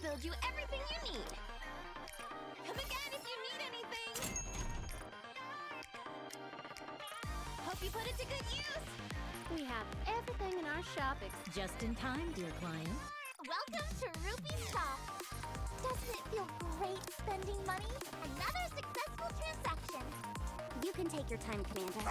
build you everything you need. Come again if you need anything. Hope you put it to good use. We have everything in our shop Just in time, dear client. Welcome to Ruby's shop. Doesn't it feel great spending money? Another successful transaction. You can take your time, Commander.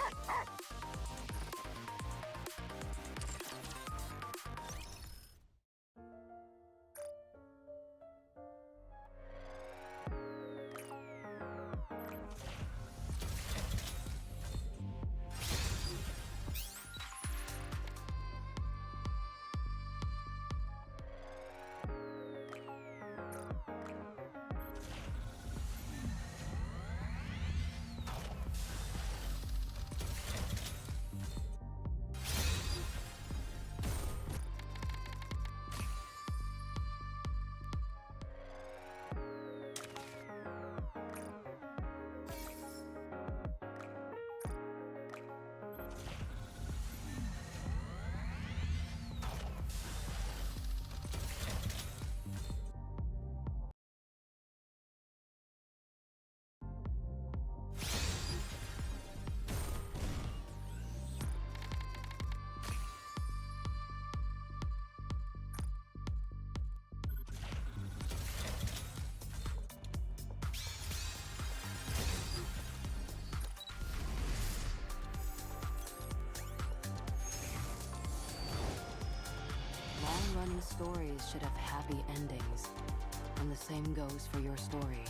Long-running stories should have happy endings, and the same goes for your story.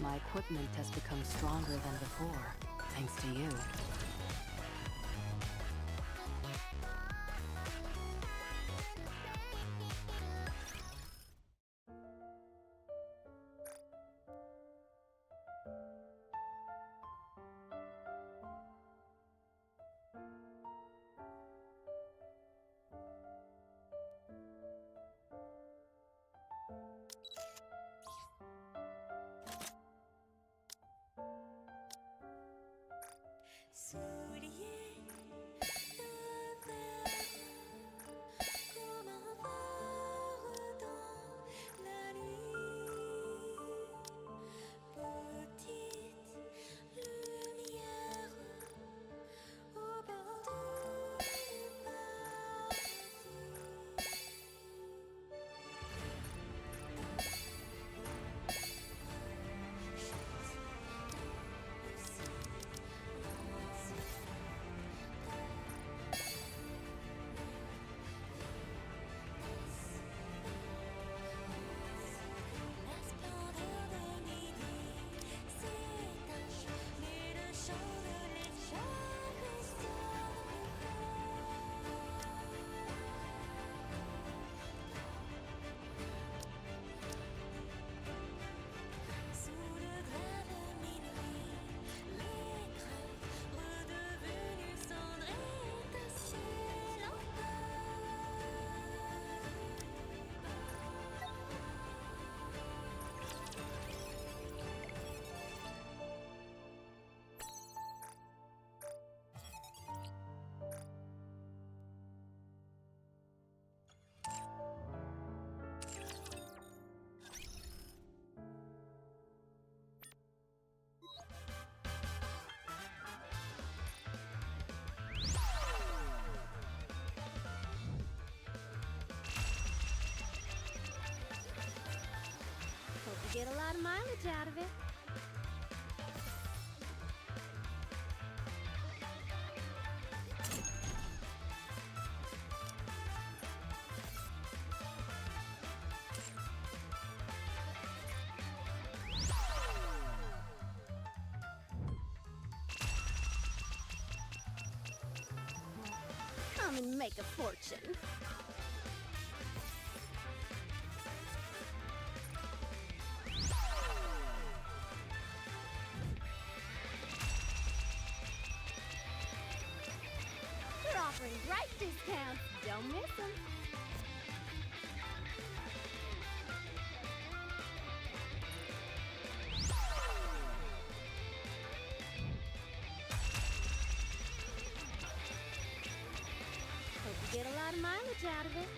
My equipment has become stronger than before, thanks to you. See get a lot of mileage out of it. Come and make a fortune. They're offering great discounts. Don't miss them. Hope you get a lot of mileage out of it.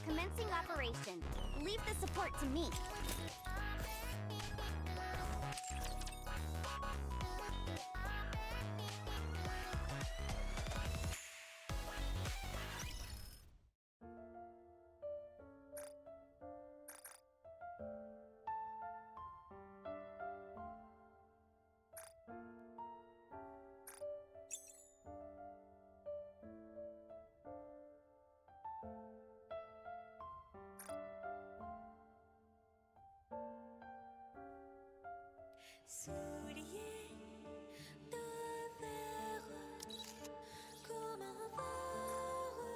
Commencing operation. Leave the support to me.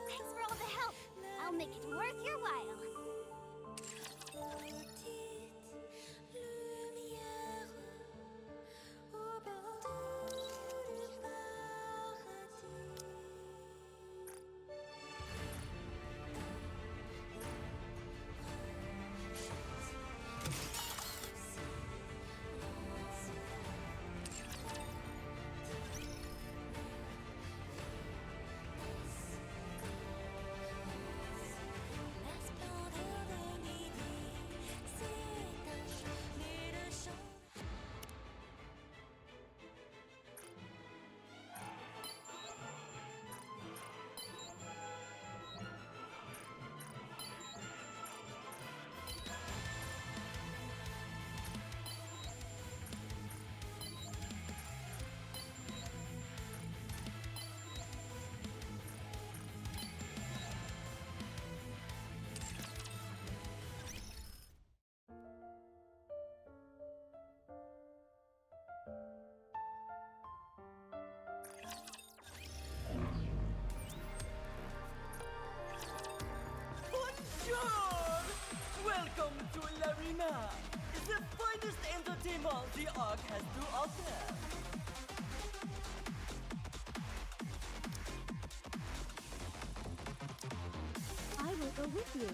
Thanks for all the help. I'll make it worth your while. Bonjour! Welcome to l'Arena, the finest entertainment the Ark has to offer. I will go with you.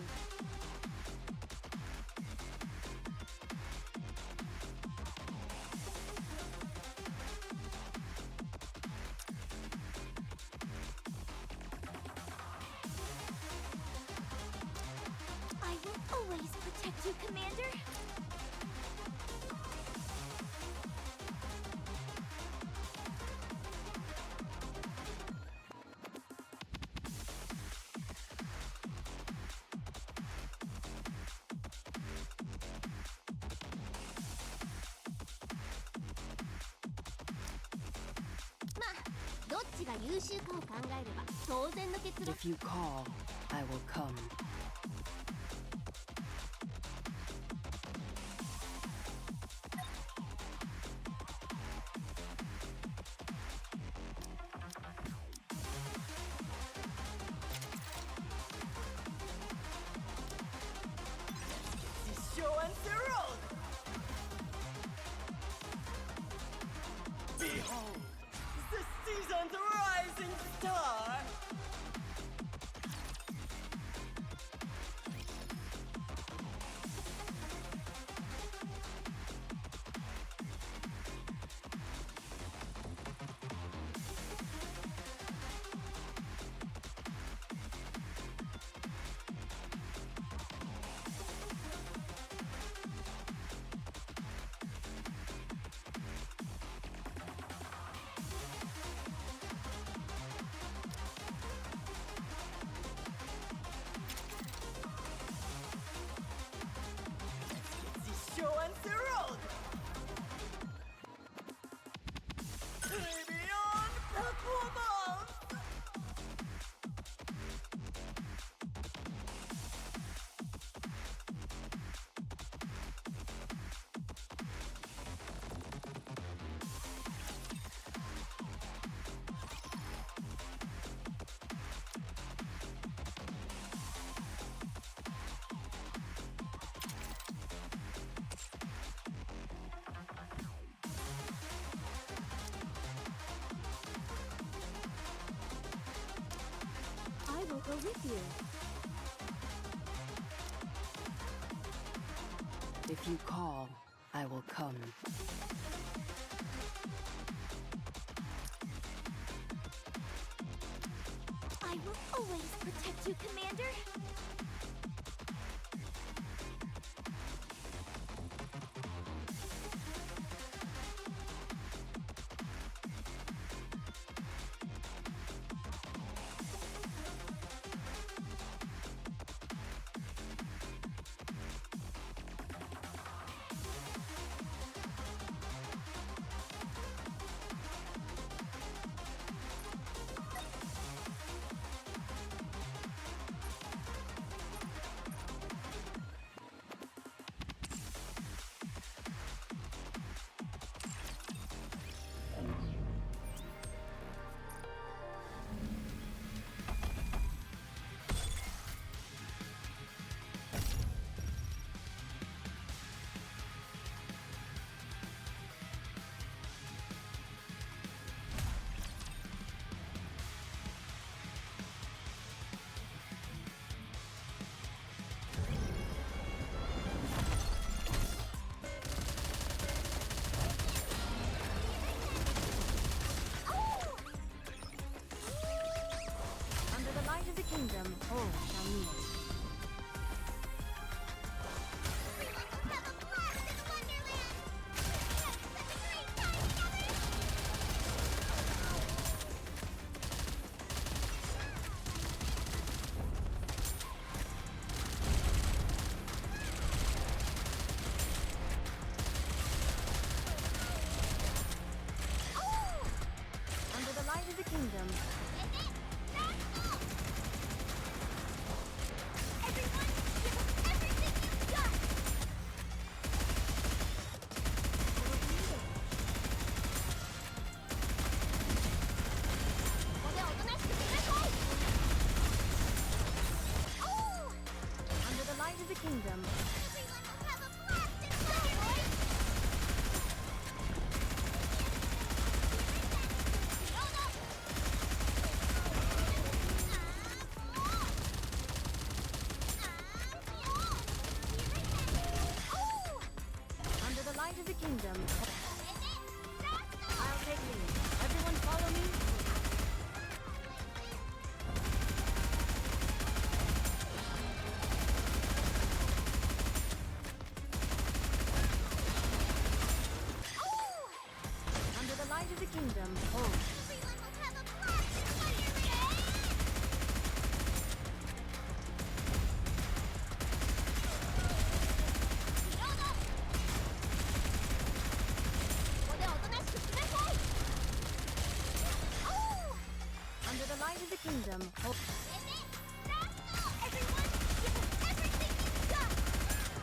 I will always protect you, Commander. If you call, I will come. The show and the road! Behold, the season's rising star! with you. If you call, I will come. I will always protect you, Commander. Under the light of the kingdom, all shall kneel. Have a blast in Wonderland! We had such a great time together! Under the light of the kingdom, Everyone, give us everything you've got! 모두 어둠의 숲을 under the light of the kingdom, Everyone will have a blast in Wonderland! under the light of the kingdom. I'll take lead. Everyone follow me. Under the light of the kingdom, hold. Everyone will have a blast in Wonderland! 모두 어둠의 숲을 Under the light of the kingdom, hold. Everyone, give us everything you've got!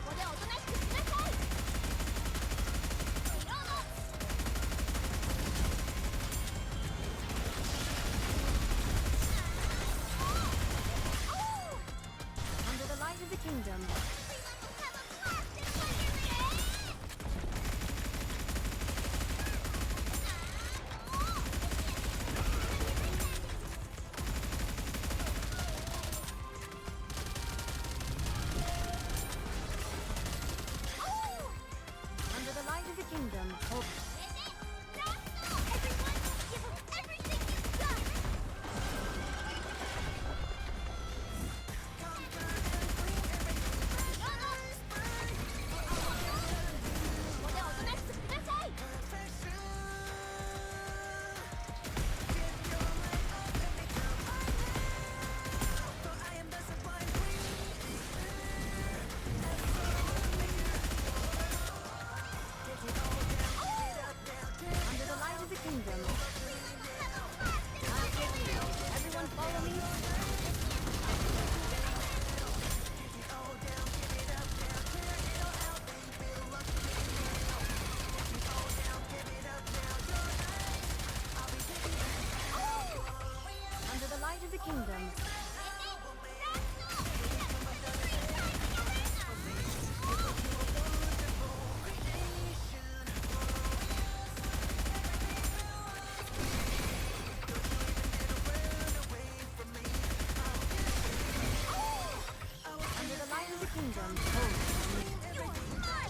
모두 어둠의 숲을 Under the light of the kingdom, Everyone will have a blast in Wonderland! under the light of the kingdom, hold. Everyone, give us everything you've got! 모두 어둠의 숲을 Under the light of the kingdom, I'll take lead. Everyone follow me. Under the light of the kingdom, kingdom holds. You're mine!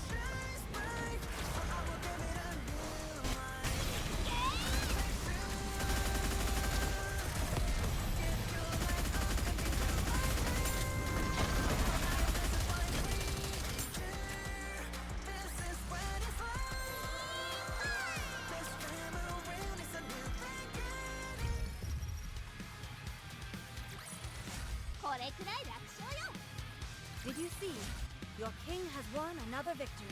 Did you see? Your king has won another victory.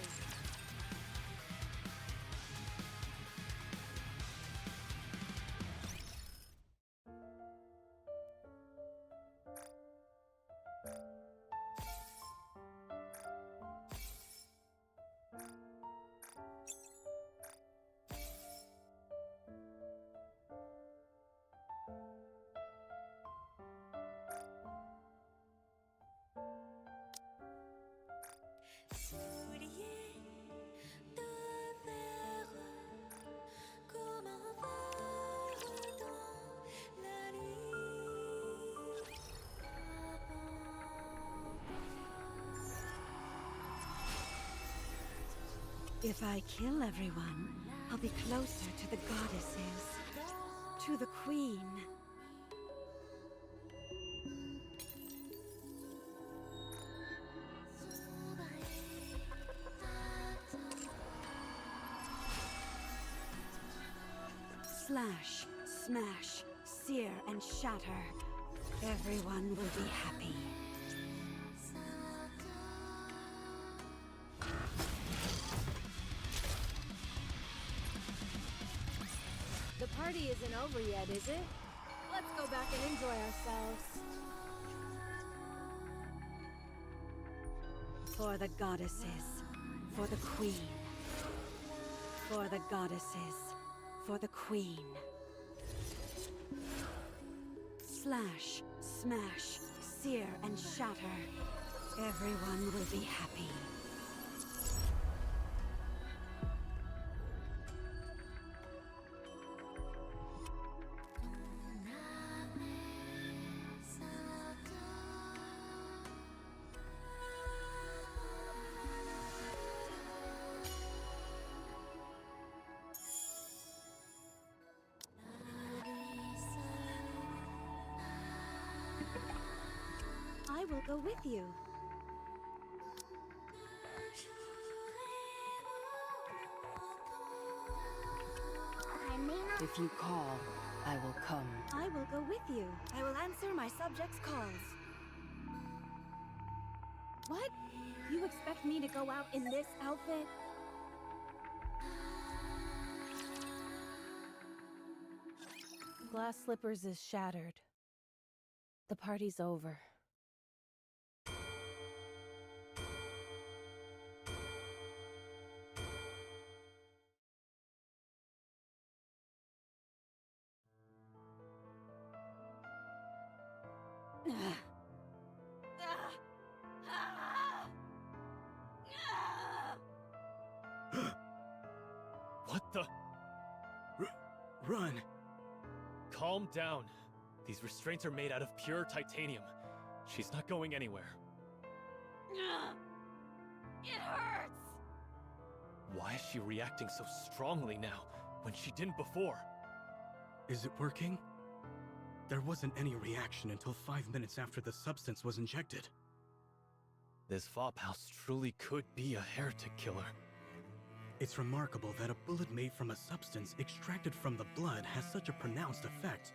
If I kill everyone, I'll be closer to the goddesses, to the queen. Slash, smash, sear and shatter. Everyone will be happy. The party isn't over yet, is it? Let's go back and enjoy ourselves. For the goddesses, for the queen. For the goddesses, for the queen. Slash, smash, sear and shatter. Everyone will be happy. I will go with you. I may not. If you call, I will come. I will go with you. I will answer my subjects' calls. What? You expect me to go out in this outfit? Glass Slippers is shattered. The party's over. What the? Run! Calm down. These restraints are made out of pure titanium. She's not going anywhere. It hurts! Why is she reacting so strongly now, when she didn't before? Is it working? There wasn't any reaction until 5 minutes after the substance was injected. This Vophouse truly could be a heretic killer. It's remarkable that a bullet made from a substance extracted from the blood has such a pronounced effect.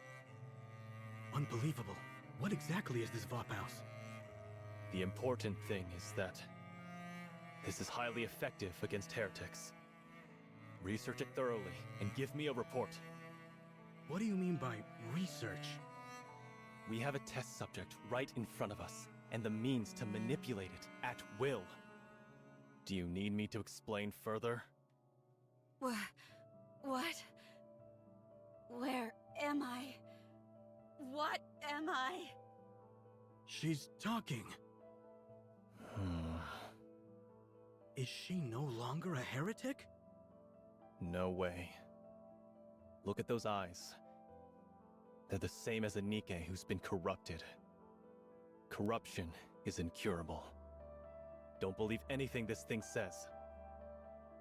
Unbelievable. What exactly is this Vophouse? The important thing is that this is highly effective against heretics. Research it thoroughly and give me a report. What do you mean by research? We have a test subject right in front of us, and the means to manipulate it at will. Do you need me to explain further? What? Where am I? What am I? She's talking. Is she no longer a heretic? No way. Look at those eyes. They're the same as a Nikke who's been corrupted. Corruption is incurable. Don't believe anything this thing says.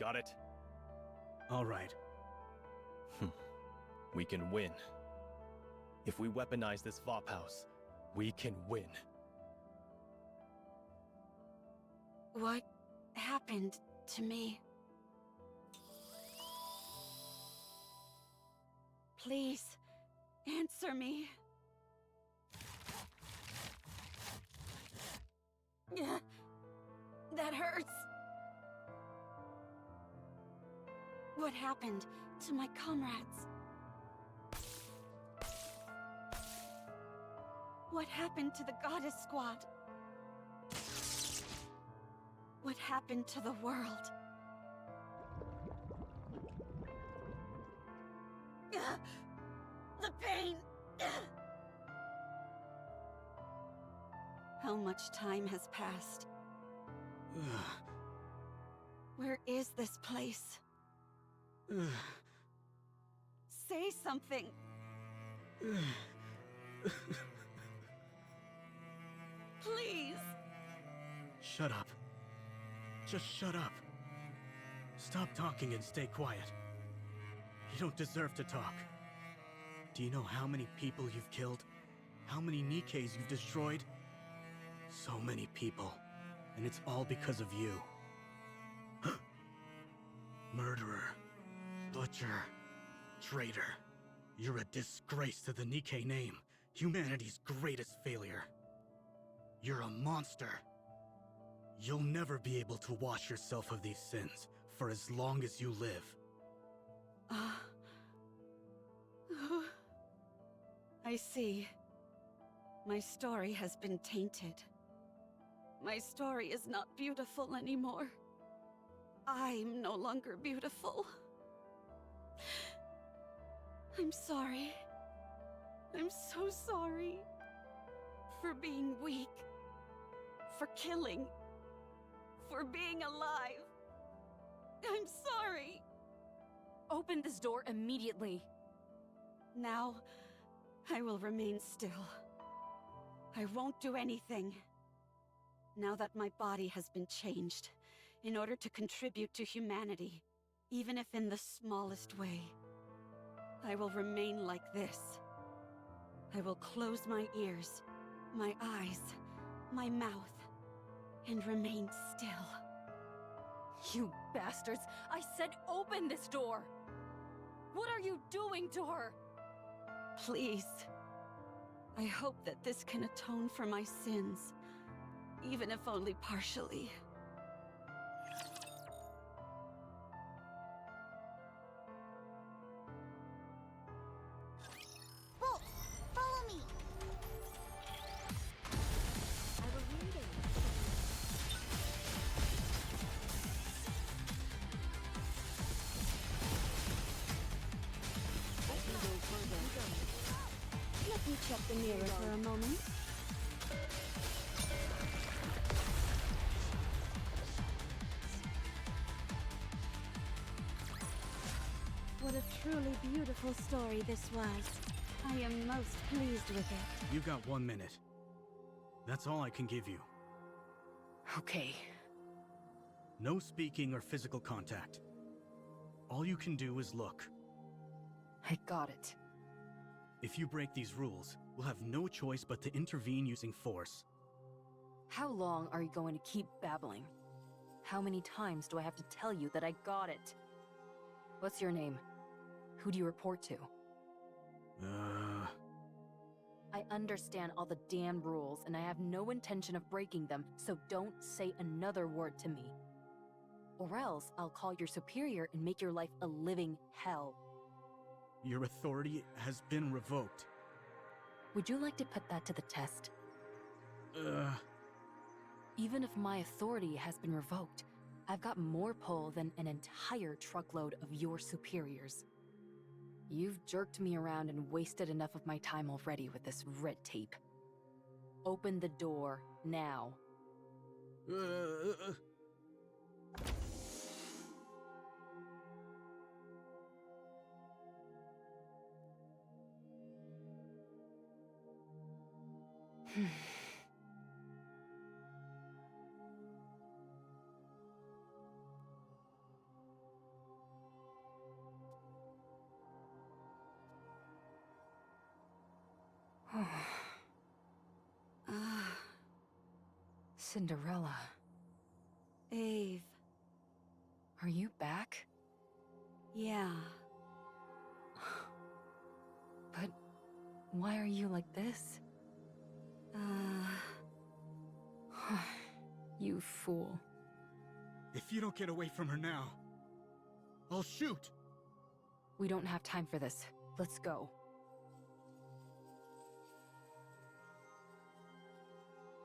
Got it? All right. We can win. If we weaponize this Vop house, we can win. What happened to me? Please, answer me. That hurts. What happened to my comrades? What happened to the Goddess Squad? What happened to the world? The pain! How much time has passed? Where is this place? Say something! Please! Shut up. Just shut up. Stop talking and stay quiet. You don't deserve to talk. Do you know how many people you've killed? How many Nikkeis you've destroyed? So many people. And it's all because of you. Murderer. Butcher. Traitor. You're a disgrace to the Nikkei name. Humanity's greatest failure. You're a monster. You'll never be able to wash yourself of these sins for as long as you live. I see. My story has been tainted. My story is not beautiful anymore. I'm no longer beautiful. I'm sorry. I'm so sorry. For being weak. For killing. For being alive. I'm sorry. Open this door immediately. Now, I will remain still. I won't do anything. Now that my body has been changed, in order to contribute to humanity, even if in the smallest way, I will remain like this. I will close my ears, my eyes, my mouth, and remain still. You bastards! I said open this door! What are you doing to her? Please. I hope that this can atone for my sins, even if only partially. Bolt, follow me. I was reading. Let me check the mirror for a moment. What a truly beautiful story this was. I am most pleased with it. You've got 1 minute. That's all I can give you. Okay. No speaking or physical contact. All you can do is look. I got it. If you break these rules, we'll have no choice but to intervene using force. How long are you going to keep babbling? How many times do I have to tell you that I got it? What's your name? Who do you report to? I understand all the damn rules, and I have no intention of breaking them, so don't say another word to me. Or else I'll call your superior and make your life a living hell. Your authority has been revoked. Would you like to put that to the test? Even if my authority has been revoked, I've got more pull than an entire truckload of your superiors. You've jerked me around and wasted enough of my time already with this red tape. Open the door, now. Cinderella, Ave. are you back? Yeah. But why are you like this? You fool. If you don't get away from her now, I'll shoot! We don't have time for this. Let's go.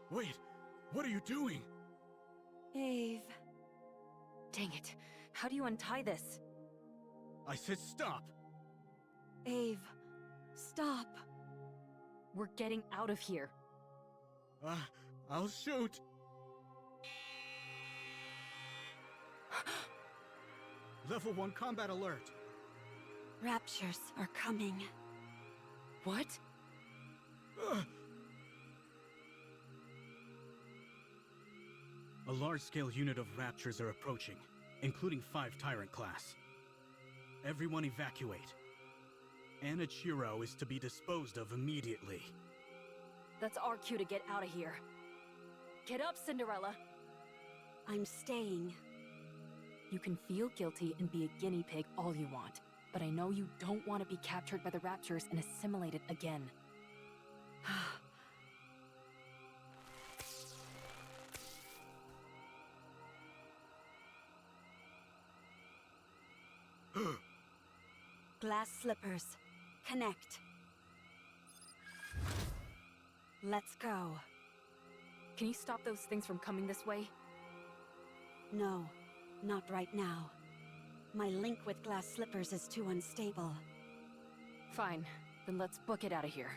Wait, what are you doing? Ave. Dang it. How do you untie this? I said stop! Ave. Stop. We're getting out of here. I'll shoot! Level 1 combat alert! Raptures are coming. What? A large-scale unit of Raptures are approaching, including 5 Tyrant class. Everyone evacuate. Anna Chiro is to be disposed of immediately. That's our cue to get out of here. Get up, Cinderella! I'm staying. You can feel guilty and be a guinea pig all you want, but I know you don't want to be captured by the Raptures and assimilated again. Glass slippers. Connect. Let's go. Can you stop those things from coming this way? No, not right now. My link with glass slippers is too unstable. Fine, then let's book it out of here.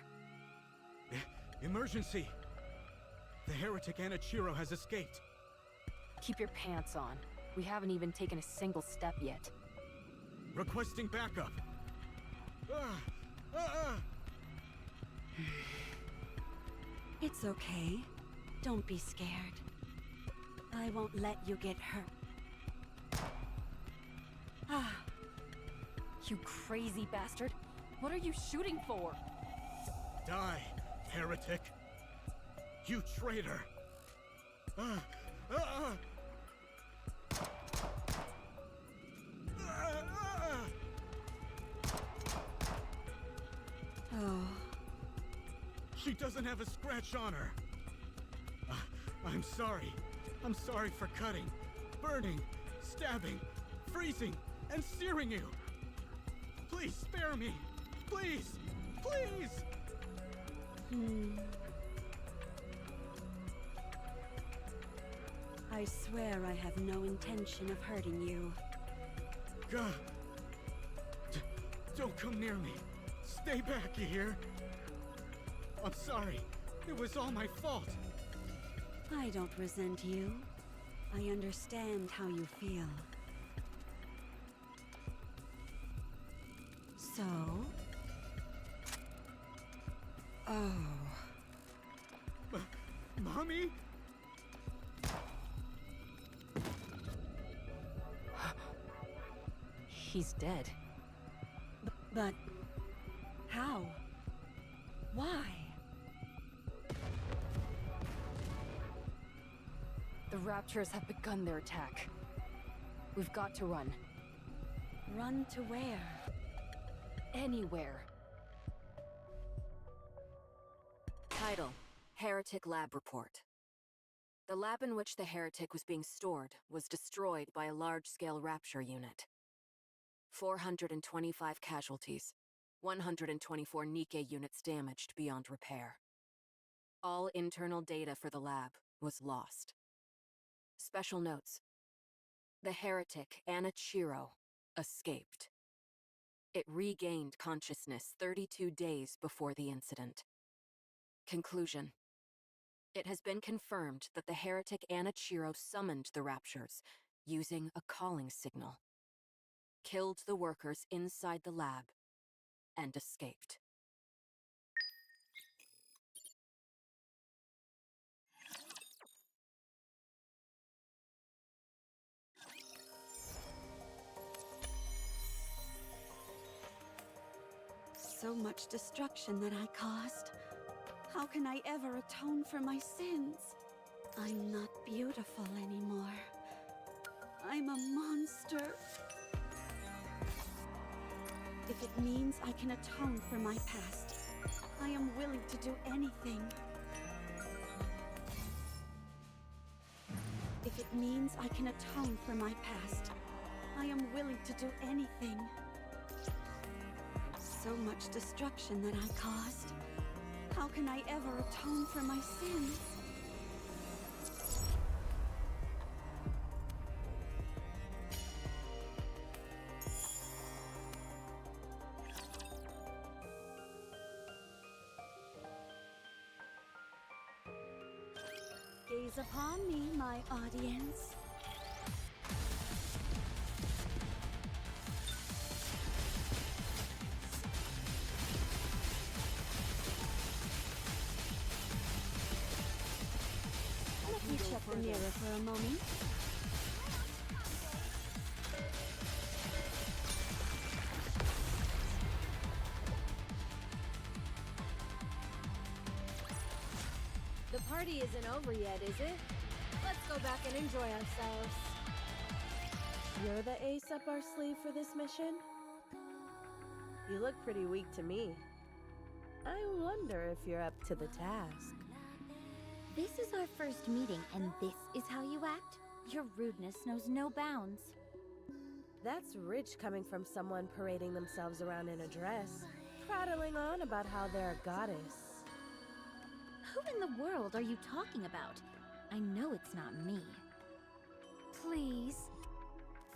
Emergency! The heretic Anna Chiro has escaped. Keep your pants on. We haven't even taken a single step yet. Requesting backup. It's okay. Don't be scared. I won't let you get hurt. You crazy bastard! What are you shooting for? Die, heretic! You traitor! Oh, She doesn't have a scratch on her! I'm sorry. I'm sorry for cutting, burning, stabbing, freezing, and searing you! Please spare me! Please! Please! I swear I have no intention of hurting you. God! Don't come near me! Stay back, you hear? I'm sorry. It was all my fault. I don't resent you. I understand how you feel. So? Oh. Mommy? He's dead. But... how? Why? The Raptures have begun their attack. We've got to run. Run to where? Anywhere. Title: Heretic Lab Report. The lab in which the heretic was being stored was destroyed by a large-scale rapture unit. 425 casualties, 124 Nikke units damaged beyond repair. All internal data for the lab was lost. Special notes: the heretic, Anna Chiro, escaped. It regained consciousness 32 days before the incident. Conclusion: it has been confirmed that the heretic Anna Chiro summoned the Raptures using a calling signal, killed the workers inside the lab, and escaped. So much destruction that I caused. How can I ever atone for my sins? I'm not beautiful anymore. I'm a monster. If it means I can atone for my past, I am willing to do anything. If it means I can atone for my past, I am willing to do anything. So much destruction that I caused. How can I ever atone for my sins? Gaze upon me, my audience. Let me check the mirror for a moment. The party isn't over yet, is it? Let's go back and enjoy ourselves. You're the ace up our sleeve for this mission? You look pretty weak to me. I wonder if you're up to the task. This is our first meeting, and this is how you act? Your rudeness knows no bounds. That's rich coming from someone parading themselves around in a dress, prattling on about how they're a goddess. Who in the world are you talking about? I know it's not me. Please,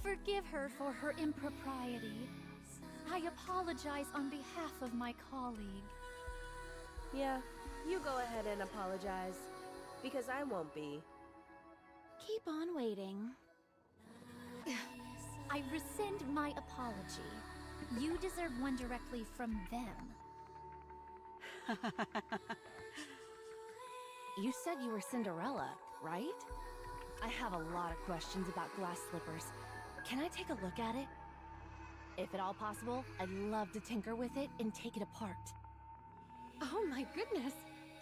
forgive her for her impropriety. I apologize on behalf of my colleague. Yeah, you go ahead and apologize, because I won't be. Keep on waiting. I rescind my apology. You deserve one directly from them. You said you were Cinderella, right? I have a lot of questions about glass slippers. Can I take a look at it? If at all possible, I'd love to tinker with it and take it apart. Oh my goodness!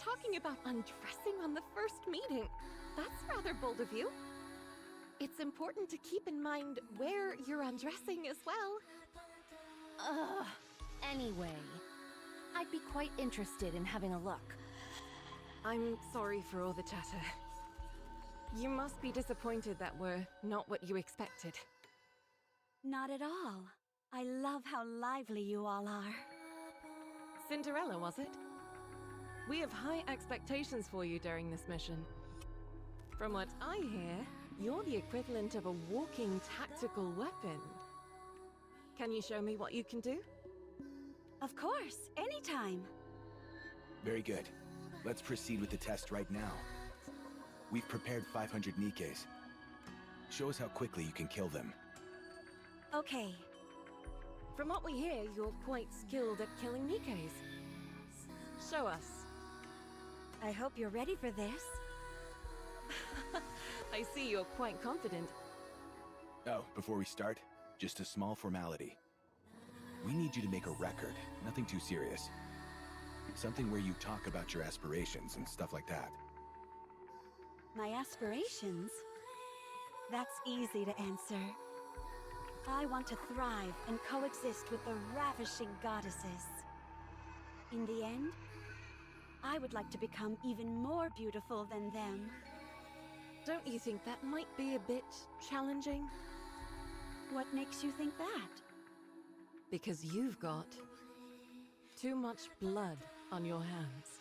Talking about undressing on the first meeting. That's rather bold of you. It's important to keep in mind where you're undressing as well. Ugh. Anyway, I'd be quite interested in having a look. I'm sorry for all the chatter. You must be disappointed that we're not what you expected. Not at all. I love how lively you all are. Cinderella, was it? We have high expectations for you during this mission. From what I hear, you're the equivalent of a walking tactical weapon. Can you show me what you can do? Of course, anytime. Very good. Let's proceed with the test right now. We've prepared 500 Nikkes. Show us how quickly you can kill them. Okay. From what we hear, you're quite skilled at killing Nikkes. Show us. I hope you're ready for this. I see you're quite confident. Oh, before we start, just a small formality. We need you to make a record, nothing too serious. Something where you talk about your aspirations and stuff like that. My aspirations? That's easy to answer. I want to thrive and coexist with the ravishing goddesses. In the end, I would like to become even more beautiful than them. Don't you think that might be a bit challenging? What makes you think that? Because you've got too much blood on your hands.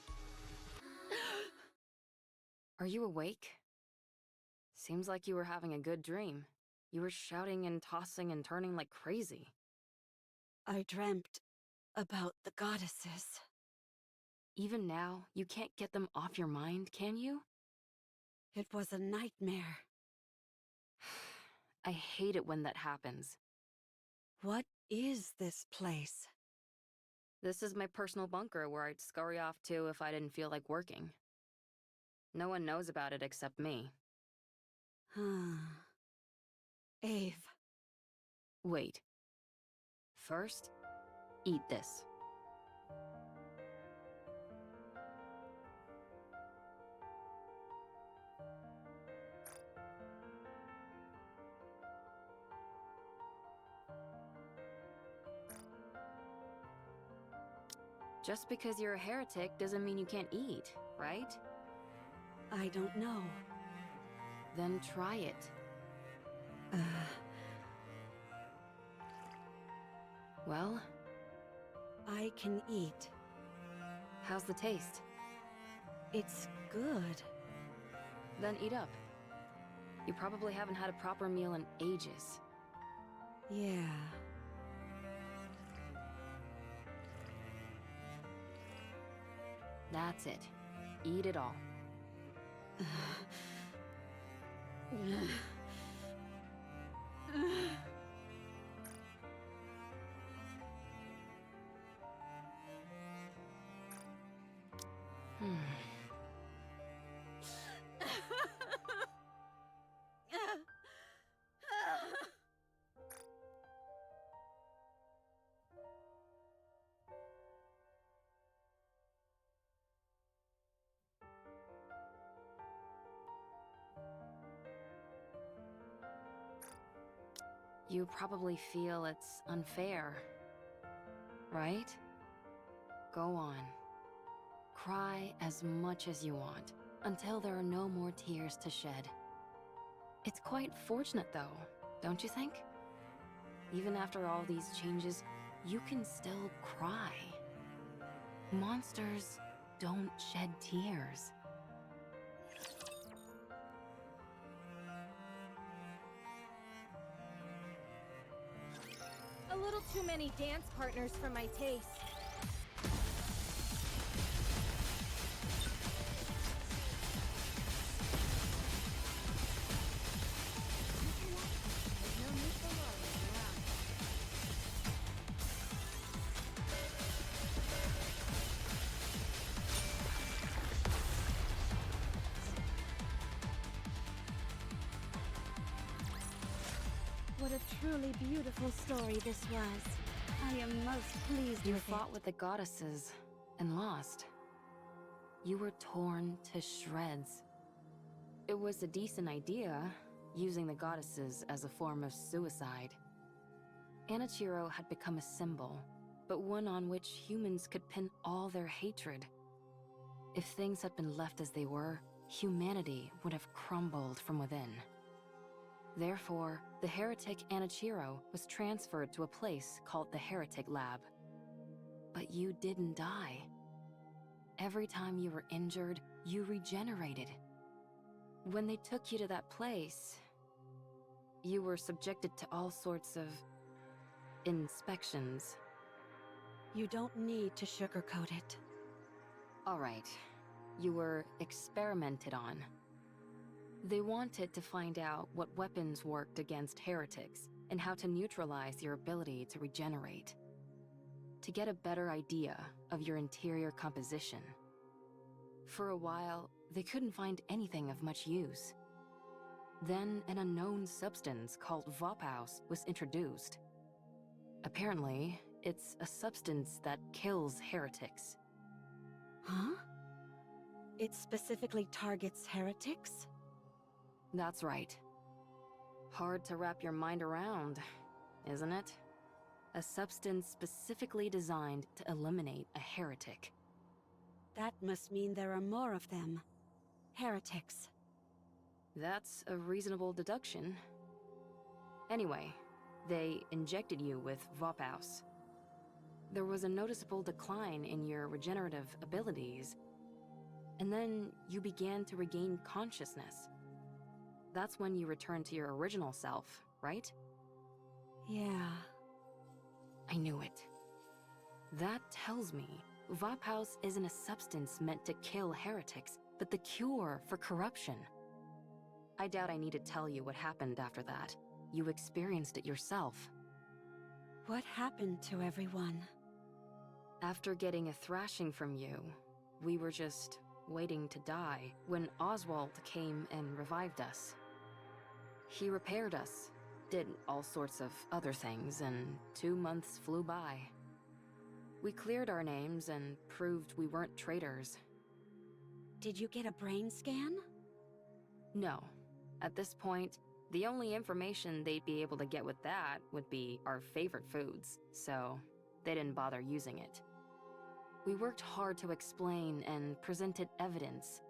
Are you awake? Seems like you were having a good dream. You were shouting and tossing and turning like crazy. I dreamt about the goddesses. Even now, you can't get them off your mind, can you? It was a nightmare. I hate it when that happens. What is this place? This is my personal bunker where I'd scurry off to if I didn't feel like working. No one knows about it except me. Ave. Wait. First, eat this. Just because you're a heretic doesn't mean you can't eat, right? I don't know. Then try it. Well? I can eat. How's the taste? It's good. Then eat up. You probably haven't had a proper meal in ages. Yeah. That's it. Eat it all. You probably feel it's unfair, right? Go on. Cry as much as you want, until there are no more tears to shed. It's quite fortunate though, don't you think? Even after all these changes, you can still cry. Monsters don't shed tears. A little too many dance partners for my taste. What a truly beautiful story this was. I am most pleased You with fought it. with the goddesses and lost. You were torn to shreds. It was a decent idea, using the goddesses as a form of suicide. Anichiro had become a symbol, but one on which humans could pin all their hatred. If things had been left as they were, humanity would have crumbled from within. Therefore, the heretic Anichiro was transferred to a place called the Heretic Lab. But you didn't die. Every time you were injured, you regenerated. When they took you to that place, you were subjected to all sorts of inspections. You don't need to sugarcoat it. All right, you were experimented on. They wanted to find out what weapons worked against heretics and how to neutralize your ability to regenerate. To get a better idea of your interior composition. For a while, they couldn't find anything of much use. Then an unknown substance called Vophaus was introduced. Apparently, it's a substance that kills heretics. Huh? It specifically targets heretics? That's right. Hard to wrap your mind around, isn't it? A substance specifically designed to eliminate a heretic. That must mean there are more of them. Heretics. That's a reasonable deduction. Anyway, they injected you with Vophaus. There was a noticeable decline in your regenerative abilities, and then you began to regain consciousness. That's when you returned to your original self, right? Yeah. I knew it. That tells me Vophaus isn't a substance meant to kill heretics, but the cure for corruption. I doubt I need to tell you what happened after that. You experienced it yourself. What happened to everyone? After getting a thrashing from you, we were just waiting to die when Oswald came and revived us. He repaired us, did all sorts of other things, and 2 months flew by. We cleared our names and proved we weren't traitors. Did you get a brain scan? No. At this point, the only information they'd be able to get with that would be our favorite foods, so they didn't bother using it. We worked hard to explain and presented evidence.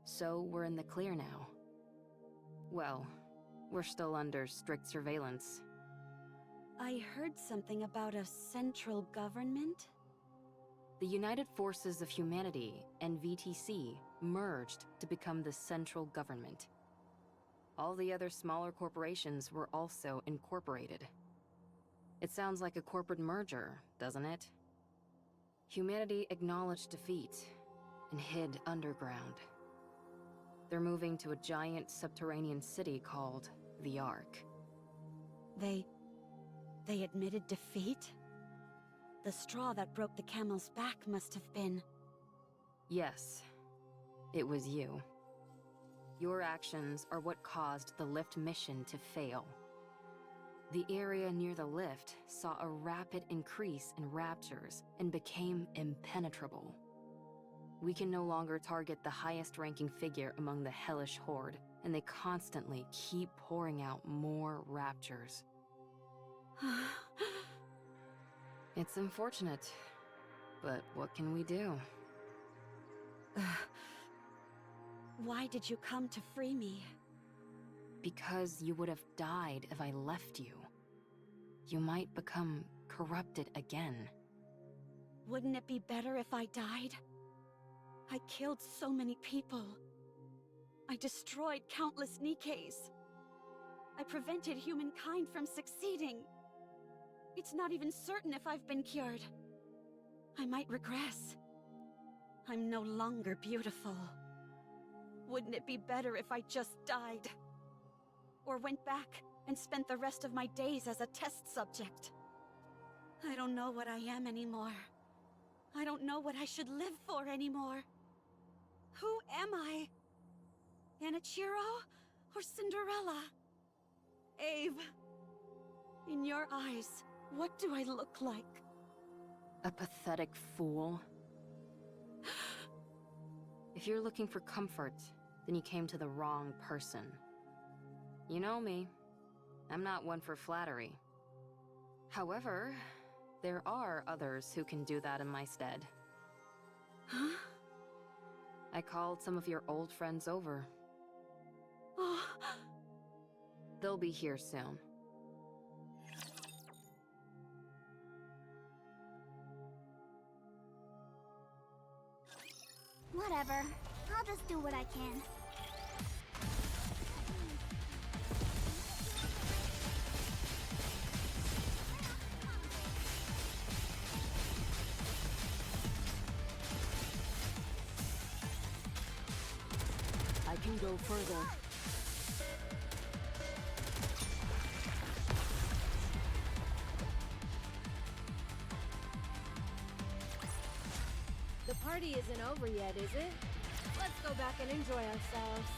So we're in the clear now. Well, we're still under strict surveillance. I heard something about a central government? The United Forces of Humanity and VTC merged to become the central government. All the other smaller corporations were also incorporated. It sounds like a corporate merger, doesn't it? Humanity acknowledged defeat and hid underground. They're moving to a giant subterranean city called the Ark. They admitted defeat? The straw that broke the camel's back must have been... Yes, it was you. Your actions are what caused the lift mission to fail. The area near the lift saw a rapid increase in raptures and became impenetrable. We can no longer target the highest-ranking figure among the hellish horde, and they constantly keep pouring out more raptures. It's unfortunate, but what can we do? Why did you come to free me? Because you would have died if I left you. You might become corrupted again. Wouldn't it be better if I died? I killed so many people. I destroyed countless Nikkeis. I prevented humankind from succeeding. It's not even certain if I've been cured. I might regress. I'm no longer beautiful. Wouldn't it be better if I just died? Or went back and spent the rest of my days as a test subject? I don't know what I am anymore. I don't know what I should live for anymore. Who am I? Anichiro or Cinderella? Ave, in your eyes, what do I look like? A pathetic fool. If you're looking for comfort, then you came to the wrong person. You know me. I'm not one for flattery. However, there are others who can do that in my stead. Huh? I called some of your old friends over. Oh. They'll be here soon. Whatever. I'll just do what I can. I can go further. The party isn't over yet, is it? Let's go back and enjoy ourselves.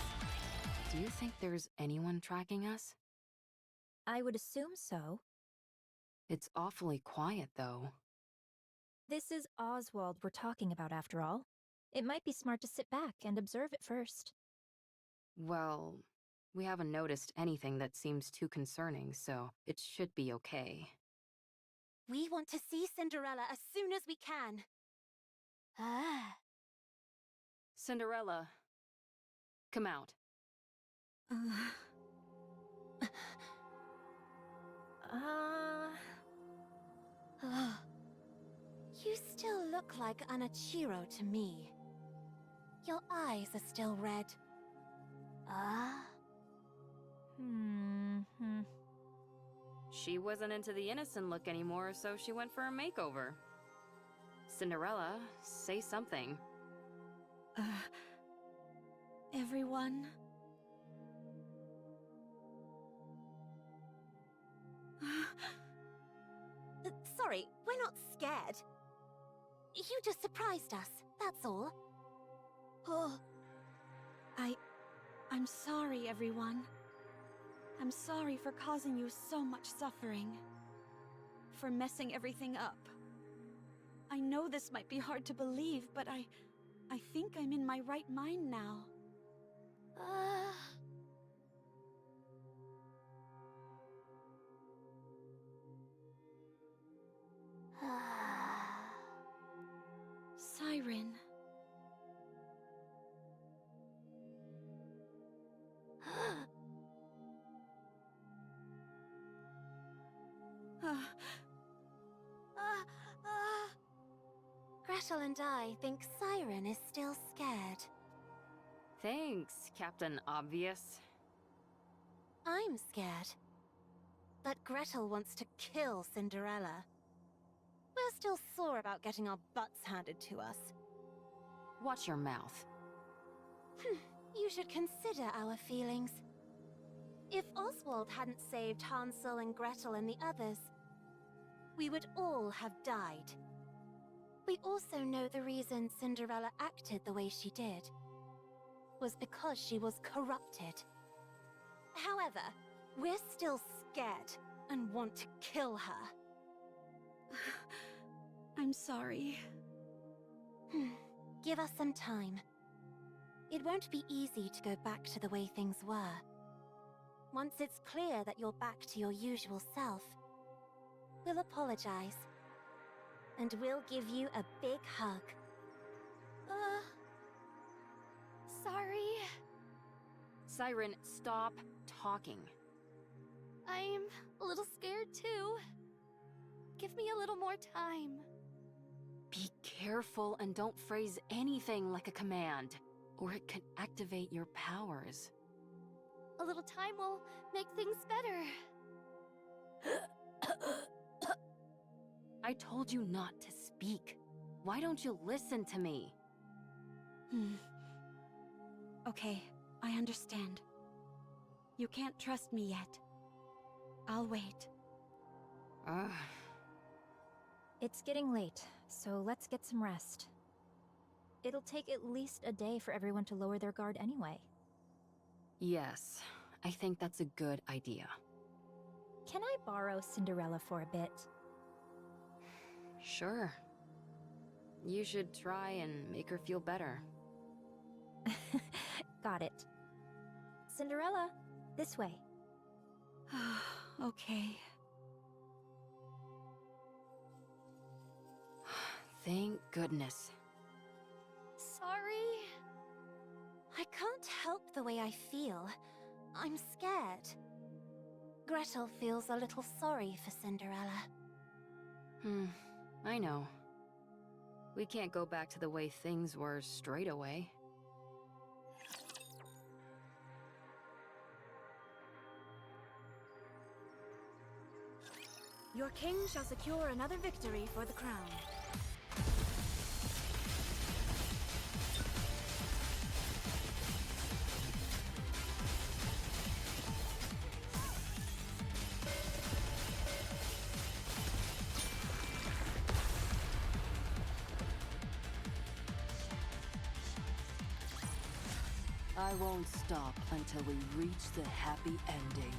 Do you think there's anyone tracking us? I would assume so. It's awfully quiet, though. This is Oswald we're talking about, after all. It might be smart to sit back and observe it first. Well, we haven't noticed anything that seems too concerning, so it should be okay. We want to see Cinderella as soon as we can. Ah. Cinderella, come out. You still look like Anichiro to me. Your eyes are still red. She wasn't into the innocent look anymore, so she went for a makeover. Cinderella, say something. Everyone? Sorry, we're not scared. You just surprised us, that's all. Oh. I'm sorry, everyone. I'm sorry for causing you so much suffering. For messing everything up. I know this might be hard to believe, but I think I'm in my right mind now. Siren. Gretel and I think Siren is still scared. Thanks, Captain Obvious. I'm scared. But Gretel wants to kill Cinderella. We're still sore about getting our butts handed to us. Watch your mouth. You should consider our feelings. If Oswald hadn't saved Hansel and Gretel and the others, we would all have died. We also know the reason Cinderella acted the way she did was because she was corrupted. However, we're still scared and want to kill her. I'm sorry. Give us some time. It won't be easy to go back to the way things were. Once it's clear that you're back to your usual self, we'll apologize. And we'll give you a big hug. Sorry. Siren, stop talking. I'm a little scared too. Give me a little more time. Be careful and don't phrase anything like a command, or it can activate your powers. A little time will make things better. I told you not to speak. Why don't you listen to me? Okay, I understand. You can't trust me yet. I'll wait. Ugh. It's getting late, so let's get some rest. It'll take at least a day for everyone to lower their guard anyway. Yes, I think that's a good idea. Can I borrow Cinderella for a bit? Sure. You should try and make her feel better. Got it. Cinderella, this way. Okay. Thank goodness. Sorry. I can't help the way I feel. I'm scared. Gretel feels a little sorry for Cinderella. I know. We can't go back to the way things were straight away. Your king shall secure another victory for the crown. I won't stop until we reach the happy ending.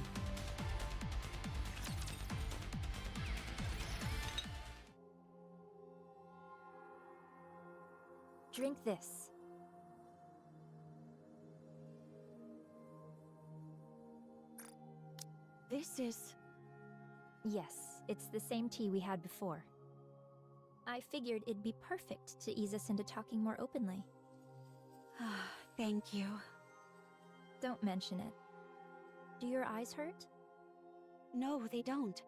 Drink this. This is... Yes, it's the same tea we had before. I figured it'd be perfect to ease us into talking more openly. Thank you. Don't mention it. Do your eyes hurt? No, they don't.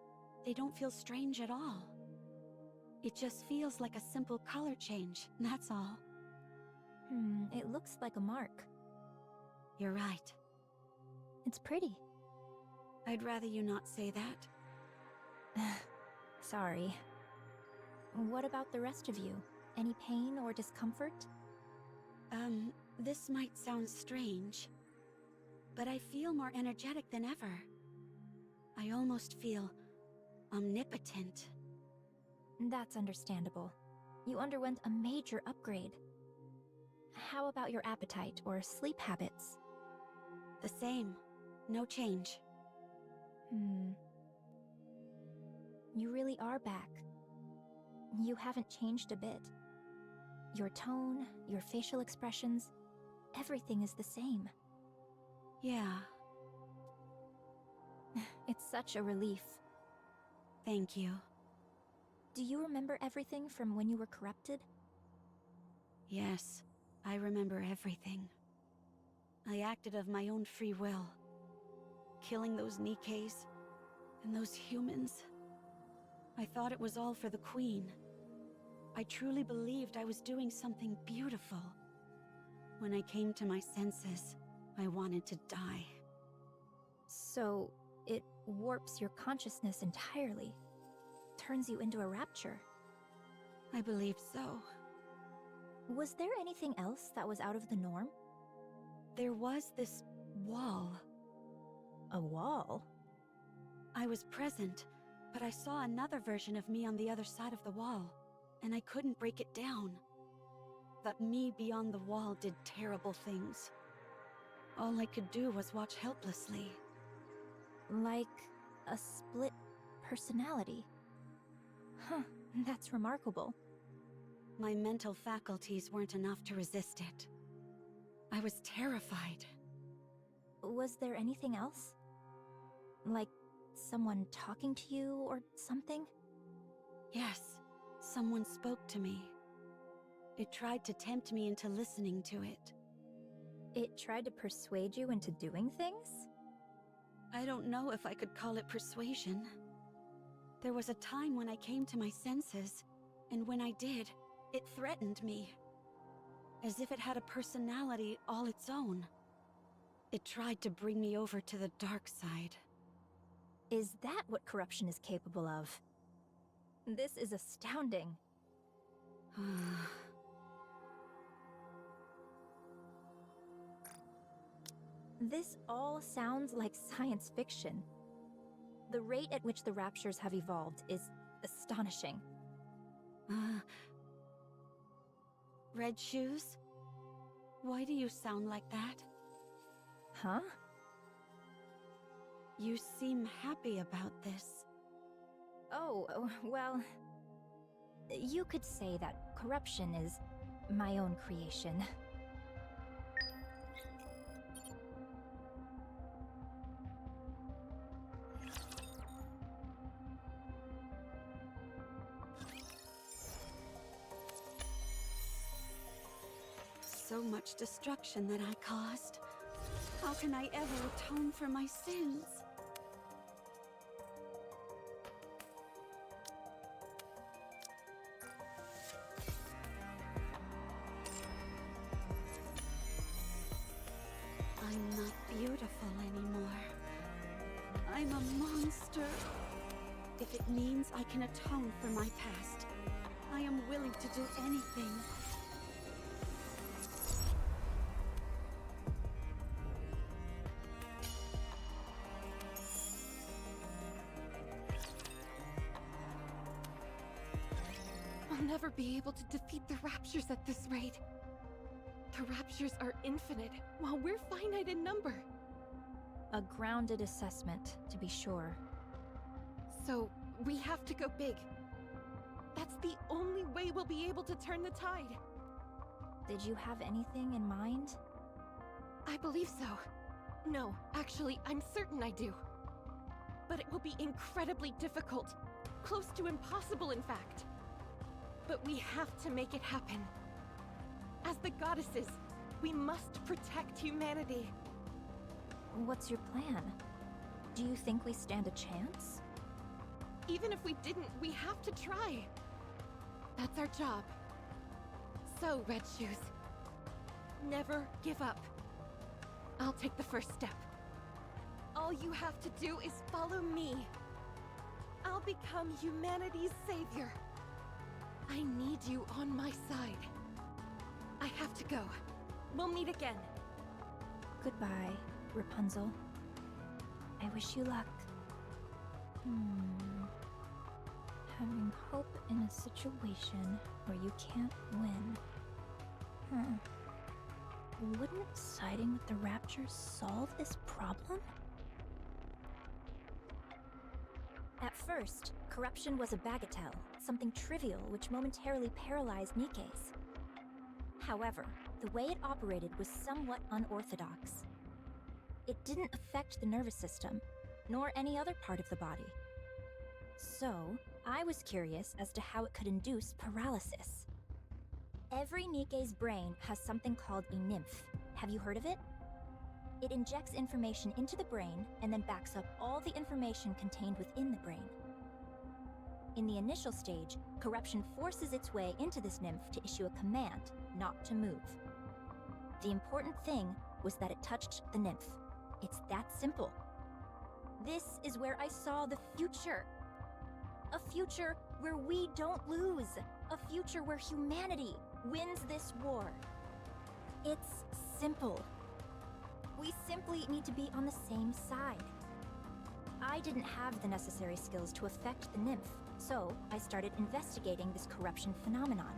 They don't feel strange at all. It just feels like a simple color change, that's all. It looks like a mark. You're right. It's pretty. I'd rather you not say that. Sorry. What about the rest of you? Any pain or discomfort? This might sound strange, but I feel more energetic than ever. I almost feel omnipotent. That's understandable. You underwent a major upgrade. How about your appetite or sleep habits? The same. No change. You really are back. You haven't changed a bit. Your tone, your facial expressions, everything is the same. Yeah. It's such a relief. Thank you. Do you remember everything from when you were corrupted? Yes, I remember everything. I acted of my own free will. Killing those Nikes and those humans. I thought it was all for the Queen. I truly believed I was doing something beautiful. When I came to my senses, I wanted to die. So, it warps your consciousness entirely. Turns you into a rapture. I believe so. Was there anything else that was out of the norm? There was this wall. A wall? I was present, but I saw another version of me on the other side of the wall, and I couldn't break it down. That me beyond the wall did terrible things. All I could do was watch helplessly. Like a split personality. Huh, that's remarkable. My mental faculties weren't enough to resist it. I was terrified. Was there anything else? Like someone talking to you or something? Yes, someone spoke to me. It tried to tempt me into listening to it. It tried to persuade you into doing things? I don't know if I could call it persuasion. There was a time when I came to my senses, and when I did, it threatened me. As if it had a personality all its own. It tried to bring me over to the dark side. Is that what corruption is capable of? This is astounding. This all sounds like science fiction. The rate at which the Raptures have evolved is astonishing. Red Shoes? Why do you sound like that? Huh? You seem happy about this. Oh, well... You could say that corruption is my own creation. So much destruction that I caused. How can I ever atone for my sins? I'm not beautiful anymore. I'm a monster. If it means I can atone for my past, I am willing to do anything. I'll never be able to defeat the Raptures at this rate. The Raptures are infinite, while we're finite in number. A grounded assessment, to be sure. So, we have to go big. That's the only way we'll be able to turn the tide. Did you have anything in mind? I believe so. No, actually, I'm certain I do. But it will be incredibly difficult. Close to impossible, in fact. But we have to make it happen. As the goddesses, we must protect humanity. What's your plan? Do you think we stand a chance? Even if we didn't, we have to try. That's our job. So, Red Shoes, never give up. I'll take the first step. All you have to do is follow me. I'll become humanity's savior. I need you on my side. I have to go. We'll meet again. Goodbye, Rapunzel. I wish you luck. Having hope in a situation where you can't win. Wouldn't siding with the Raptures solve this problem? At first, corruption was a bagatelle, something trivial which momentarily paralyzed Nikes. However, the way it operated was somewhat unorthodox. It didn't affect the nervous system, nor any other part of the body. So, I was curious as to how it could induce paralysis. Every Nikke's brain has something called a nymph. Have you heard of it? It injects information into the brain and then backs up all the information contained within the brain. In the initial stage, corruption forces its way into this nymph to issue a command not to move. The important thing was that it touched the nymph. It's that simple. This is where I saw the future. A future where we don't lose. A future where humanity wins this war. It's simple. We simply need to be on the same side. I didn't have the necessary skills to affect the nymph, so I started investigating this corruption phenomenon.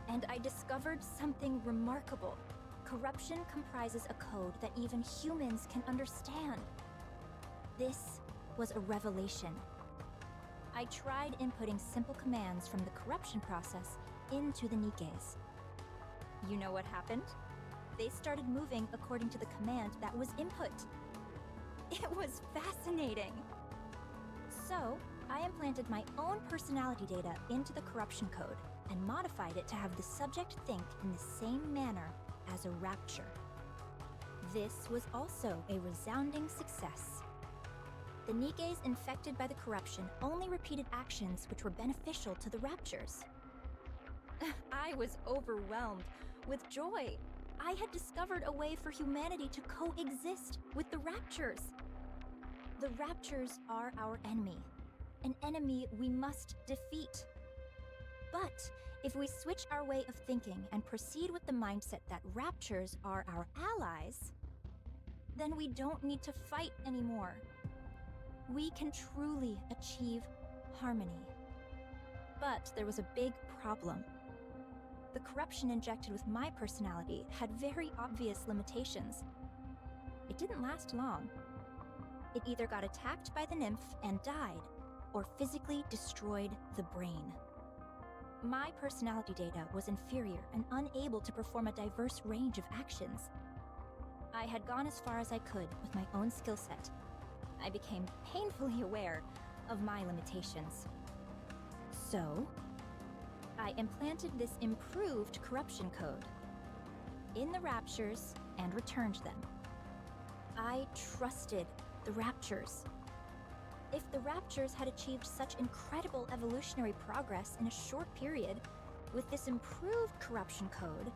And I discovered something remarkable. Corruption comprises a code that even humans can understand. This was a revelation. I tried inputting simple commands from the corruption process into the Nikkes. You know what happened? They started moving according to the command that was input. It was fascinating. So, I implanted my own personality data into the corruption code and modified it to have the subject think in the same manner as a rapture. This was also a resounding success. The Nikkes infected by the corruption only repeated actions which were beneficial to the raptures. I was overwhelmed with joy. I had discovered a way for humanity to coexist with the raptures. The raptures are our enemy, an enemy we must defeat. But if we switch our way of thinking and proceed with the mindset that raptures are our allies, then we don't need to fight anymore. We can truly achieve harmony. But there was a big problem. The corruption injected with my personality had very obvious limitations. It didn't last long. It either got attacked by the nymph and died, or physically destroyed the brain. My personality data was inferior and unable to perform a diverse range of actions. I had gone as far as I could with my own skill set. I became painfully aware of my limitations. So, I implanted this improved corruption code in the raptures and returned them. I trusted the raptures. If the raptures had achieved such incredible evolutionary progress in a short period with this improved corruption code,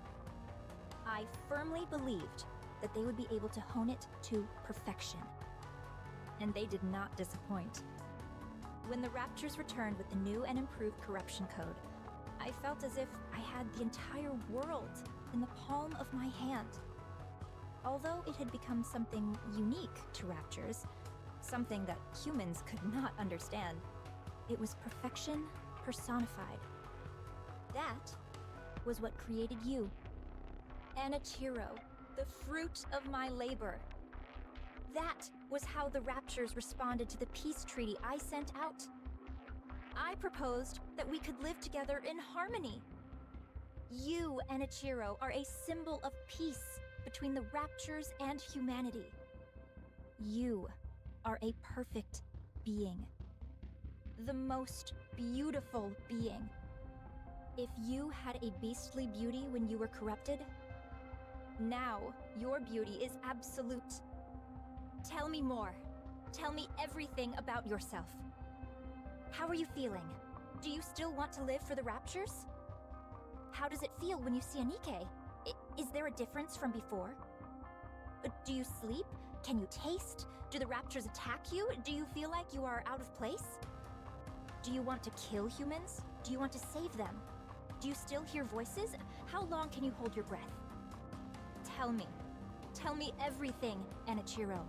I firmly believed that they would be able to hone it to perfection. And they did not disappoint. When the raptures returned with the new and improved corruption code, I felt as if I had the entire world in the palm of my hand. Although it had become something unique to raptures, something that humans could not understand, it was perfection personified. That was what created you. Anichiro, the fruit of my labor. That was how the raptures responded to the peace treaty I sent out. I proposed that we could live together in harmony. You, Anichiro, are a symbol of peace between the raptures and humanity. You are a perfect being. The most beautiful being. If you had a beastly beauty when you were corrupted, now your beauty is absolute. Tell me more. Tell me everything about yourself. How are you feeling? Do you still want to live for the raptures? How does it feel when you see a Nikke? Is there a difference from before? Do you sleep? Can you taste? Do the raptures attack you? Do you feel like you are out of place? Do you want to kill humans? Do you want to save them? Do you still hear voices? How long can you hold your breath? Tell me. Tell me everything, Anichiro.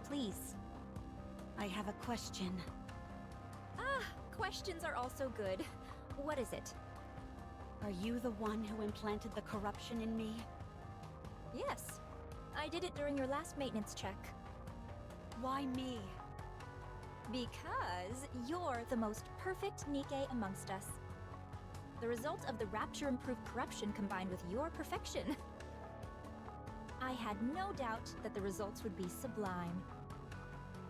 Please. I have a question. Questions are also good. What is it? Are you the one who implanted the corruption in me? Yes. I did it during your last maintenance check. Why me? Because you're the most perfect Nikke amongst us. The result of the rapture-improved corruption combined with your perfection. I had no doubt that the results would be sublime.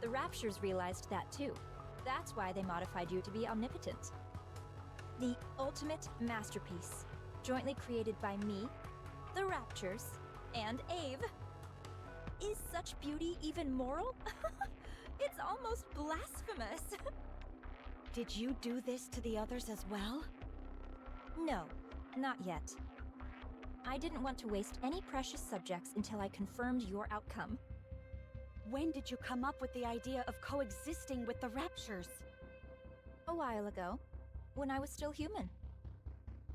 The raptures realized that too. That's why they modified you to be omnipotent. The ultimate masterpiece. jointly created by me, the Raptures, and Ave. Is such beauty even moral? It's almost blasphemous. Did you do this to the others as well? No, not yet. I didn't want to waste any precious subjects until I confirmed your outcome. When did you come up with the idea of coexisting with the Raptures? A while ago, when I was still human.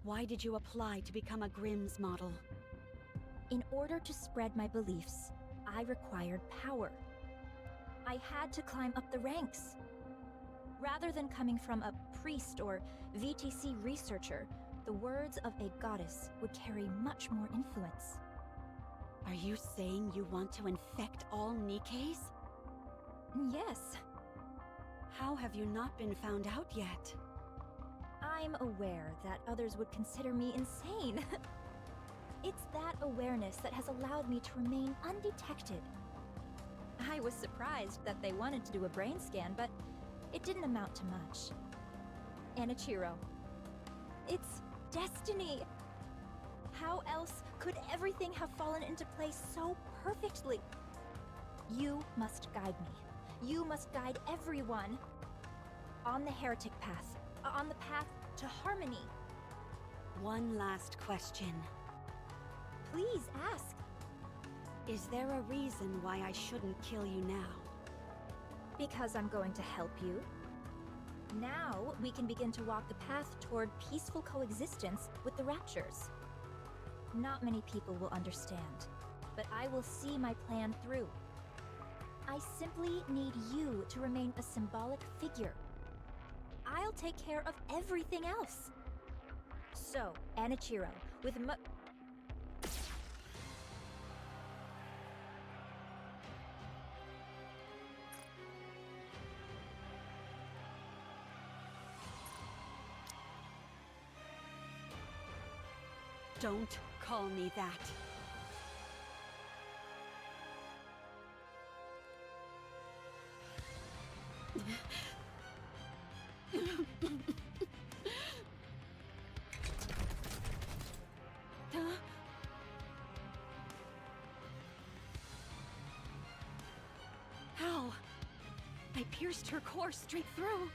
Why did you apply to become a Grimm's model? In order to spread my beliefs, I required power. I had to climb up the ranks. Rather than coming from a priest or VTC researcher, the words of a goddess would carry much more influence. Are you saying you want to infect all Nikkeis? Yes. How have you not been found out yet? I'm aware that others would consider me insane. It's that awareness that has allowed me to remain undetected. I was surprised that they wanted to do a brain scan, but it didn't amount to much. Anichiro, it's destiny! How else could everything have fallen into place so perfectly? You must guide me. You must guide everyone. On the heretic path. On the path to harmony. One last question. Please ask. Is there a reason why I shouldn't kill you now? Because I'm going to help you. Now we can begin to walk the path toward peaceful coexistence with the Raptures. Not many people will understand, but I will see my plan through. I simply need you to remain a symbolic figure. I'll take care of everything else. So, Anichiro, with Don't call me that. How? I pierced her core straight through.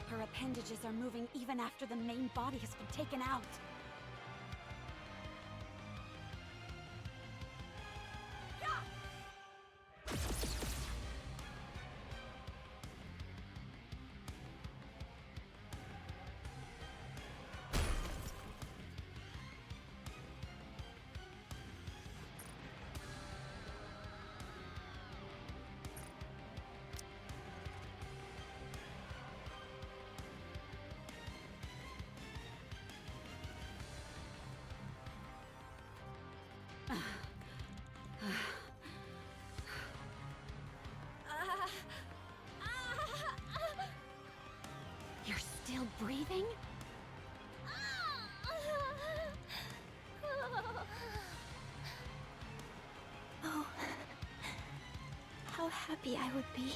Her appendages are moving even after the main body has been taken out. You're still breathing? Oh, how happy I would be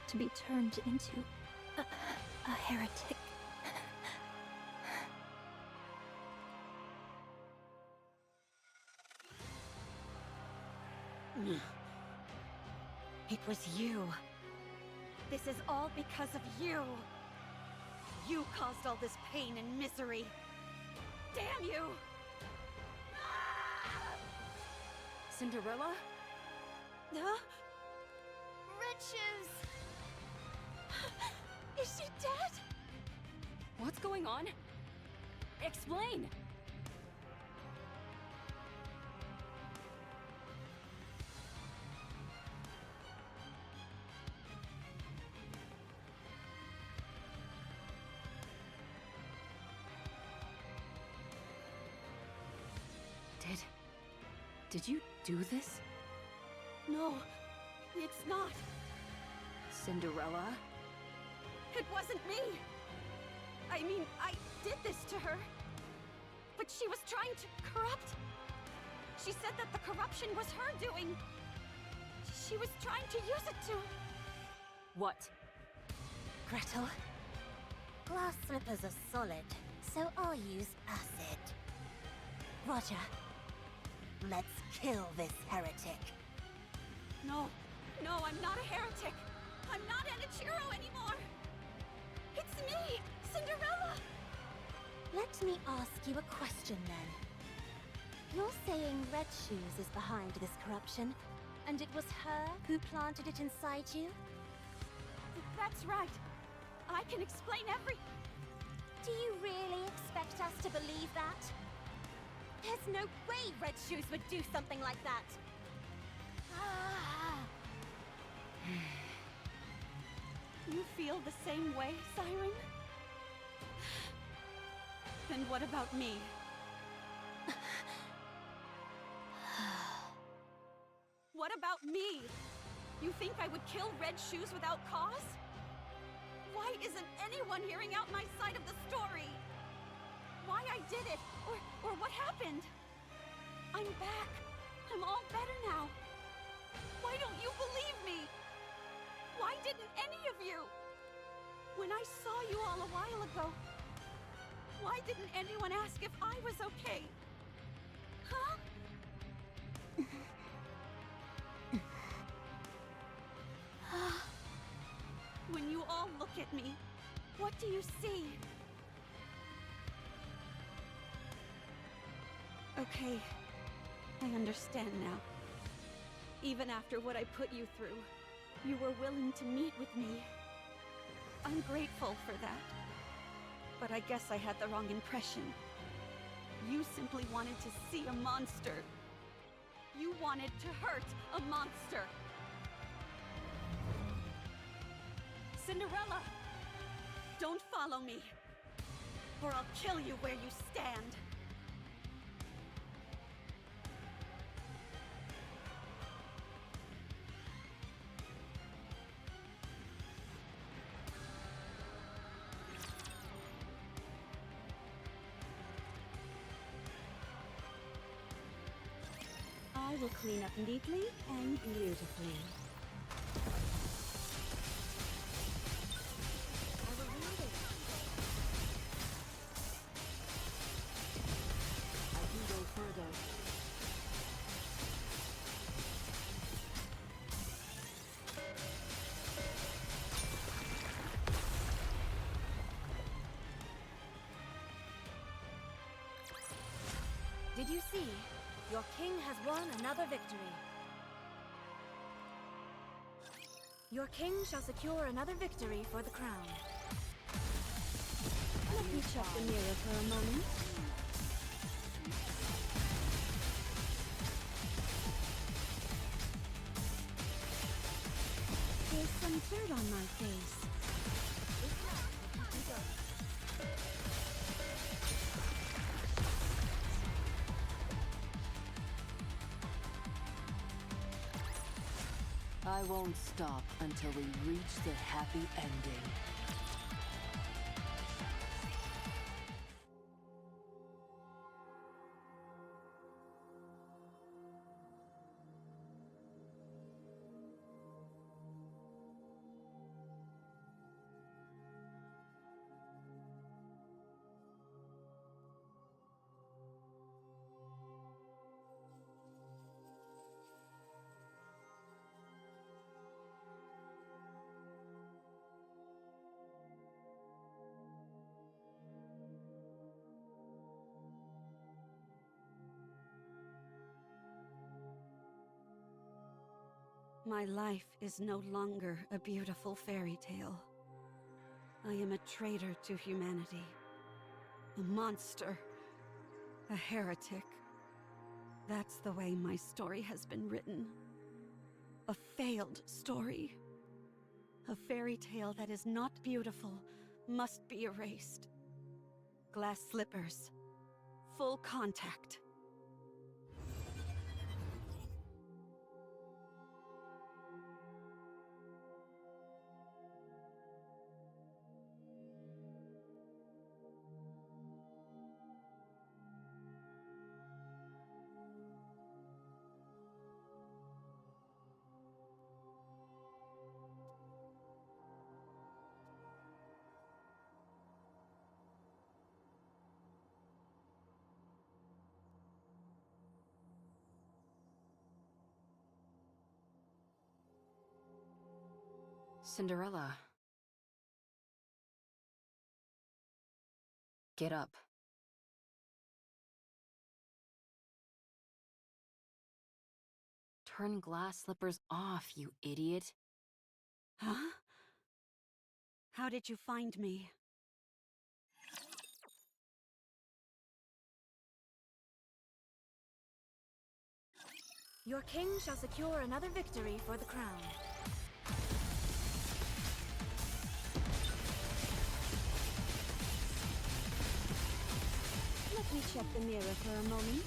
to be turned into a heretic. It was you. This is all because of you. You caused all this pain and misery. Damn you! Cinderella? Huh? Red Shoes! Is she dead? What's going on? Explain! Did you do this? No, it's not. Cinderella? It wasn't me. I mean, I did this to her. But she was trying to corrupt. She said that the corruption was her doing. She was trying to use it to... What? Gretel, glass slippers are solid, so I'll use acid. Roger. Let's kill this heretic. No, no, I'm not a heretic. I'm not Enichiro anymore. It's me, Cinderella. Let me ask you a question then. You're saying Red Shoes is behind this corruption, and it was her who planted it inside you? That's right. I can explain every... Do you really expect us to believe that? There's no way Red Shoes would do something like that. You feel the same way, Siren? Then what about me? What about me? You think I would kill Red Shoes without cause? Why isn't anyone hearing out my side of the story? Why I did it, or what happened? I'm back. I'm all better now. Why don't you believe me? Why didn't any of you? When I saw you all a while ago, why didn't anyone ask if I was okay? Huh? When you all look at me, what do you see? Okay, I understand now. Even after what I put you through, you were willing to meet with me. I'm grateful for that. But I guess I had the wrong impression. You simply wanted to see a monster. You wanted to hurt a monster. Cinderella! Don't follow me, or I'll kill you where you stand. I will clean up neatly and beautifully. Did you see? Your king has won another victory. Your king shall secure another victory for the crown. Let me check the mirror for a moment. There's some dirt on my face. I won't stop until we reach the happy ending. My life is no longer a beautiful fairy tale. I am a traitor to humanity. A monster. A heretic. That's the way my story has been written. A failed story. A fairy tale that is not beautiful must be erased. Glass slippers. Full contact. Cinderella. Get up. Turn glass slippers off, you idiot. Huh? How did you find me? Your king shall secure another victory for the crown. Let me check the mirror for a moment.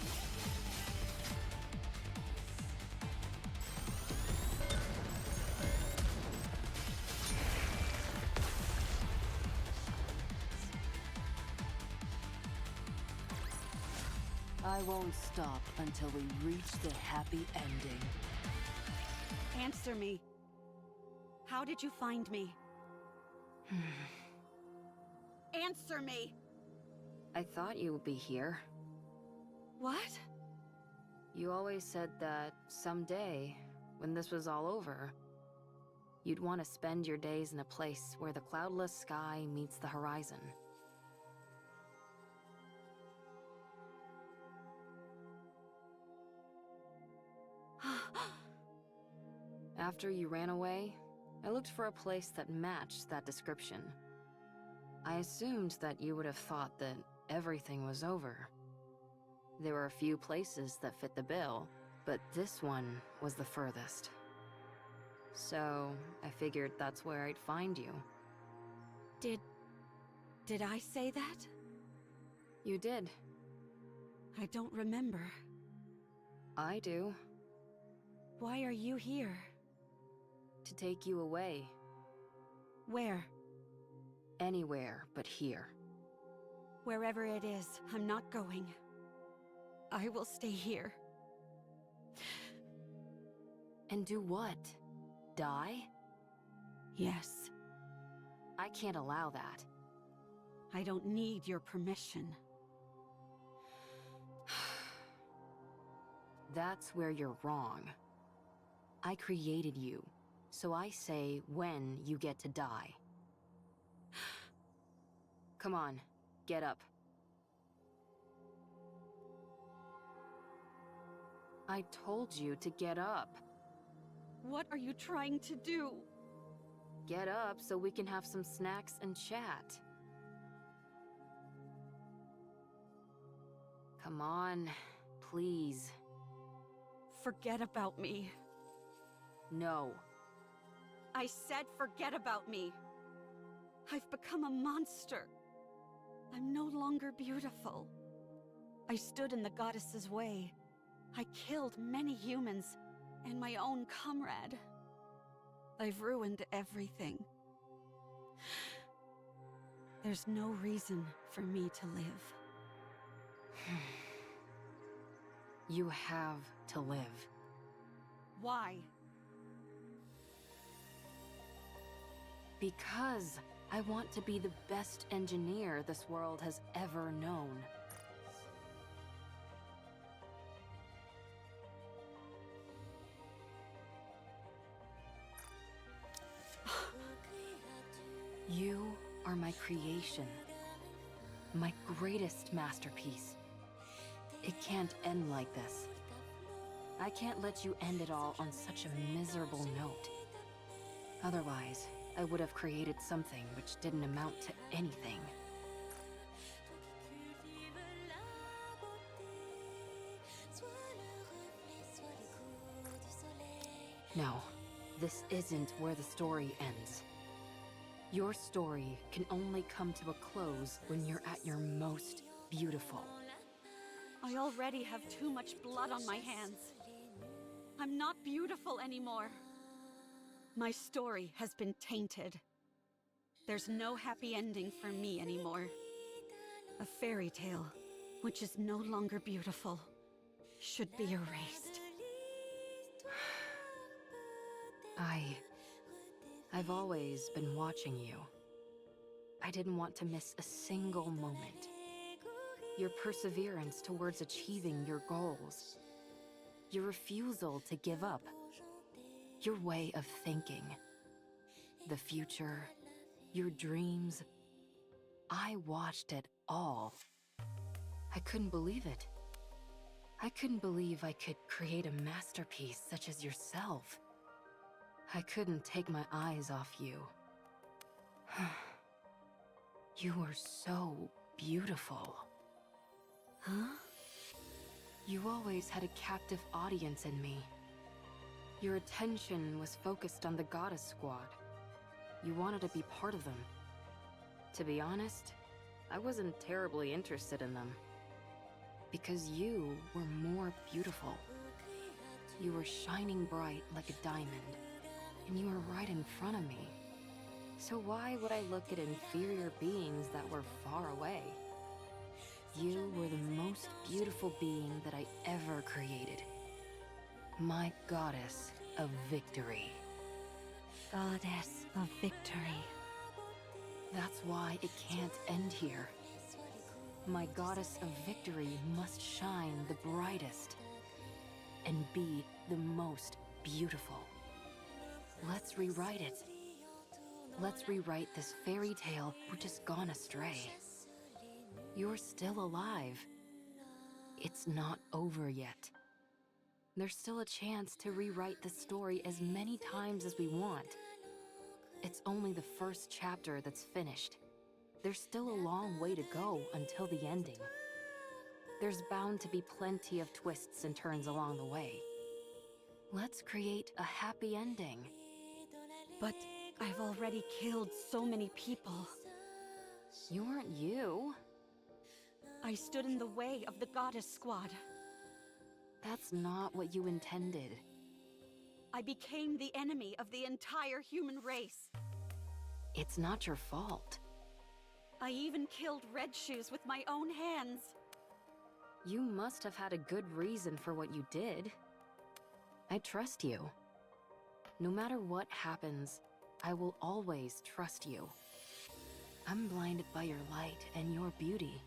I won't stop until we reach the happy ending. Answer me. How did you find me? Answer me! I thought you would be here. What? You always said that someday, when this was all over, you'd want to spend your days in a place where the cloudless sky meets the horizon. After you ran away, I looked for a place that matched that description. I assumed that you would have thought that everything was over. There were a few places that fit the bill, but this one was the furthest. So, I figured that's where I'd find you. Did I say that? You did. I don't remember. I do. Why are you here? To take you away. Where? Anywhere but here. Wherever it is, I'm not going. I will stay here. And do what? Die? Yes. I can't allow that. I don't need your permission. That's where you're wrong. I created you, so I say when you get to die. Come on, get up. I told you to get up. What are you trying to do? Get up so we can have some snacks and chat. Come on, please. Forget about me. No. I said forget about me. I've become a monster. I'm no longer beautiful. I stood in the goddess's way. I killed many humans and my own comrade. I've ruined everything. There's no reason for me to live. You have to live. Why? Because I want to be the best engineer this world has ever known. You are my creation. My greatest masterpiece. It can't end like this. I can't let you end it all on such a miserable note. Otherwise, I would have created something which didn't amount to anything. No, this isn't where the story ends. Your story can only come to a close when you're at your most beautiful. I already have too much blood on my hands. I'm not beautiful anymore. My story has been tainted. There's no happy ending for me anymore. A fairy tale, which is no longer beautiful, should be erased. I've always been watching you. I didn't want to miss a single moment. Your perseverance towards achieving your goals. Your refusal to give up. Your way of thinking. the future, your dreams. I watched it all. I couldn't believe it. I couldn't believe I could create a masterpiece such as yourself. I couldn't take my eyes off you. You were so beautiful. Huh? You always had a captive audience in me. Your attention was focused on the Goddess Squad. You wanted to be part of them. To be honest, I wasn't terribly interested in them. Because you were more beautiful. You were shining bright like a diamond, and you were right in front of me. So why would I look at inferior beings that were far away? You were the most beautiful being that I ever created. My goddess of victory. Goddess of victory. That's why it can't end here. My goddess of victory must shine the brightest and be the most beautiful. Let's rewrite it. Let's rewrite this fairy tale which has gone astray. You're still alive. It's not over yet. There's still a chance to rewrite the story as many times as we want. It's only the first chapter that's finished. There's still a long way to go until the ending. There's bound to be plenty of twists and turns along the way. Let's create a happy ending. But I've already killed so many people. You weren't you. I stood in the way of the Goddess Squad. That's not what you intended. I became the enemy of the entire human race. It's not your fault. I even killed Red Shoes with my own hands. You must have had a good reason for what you did. I trust you. No matter what happens, I will always trust you. I'm blinded by your light and your beauty.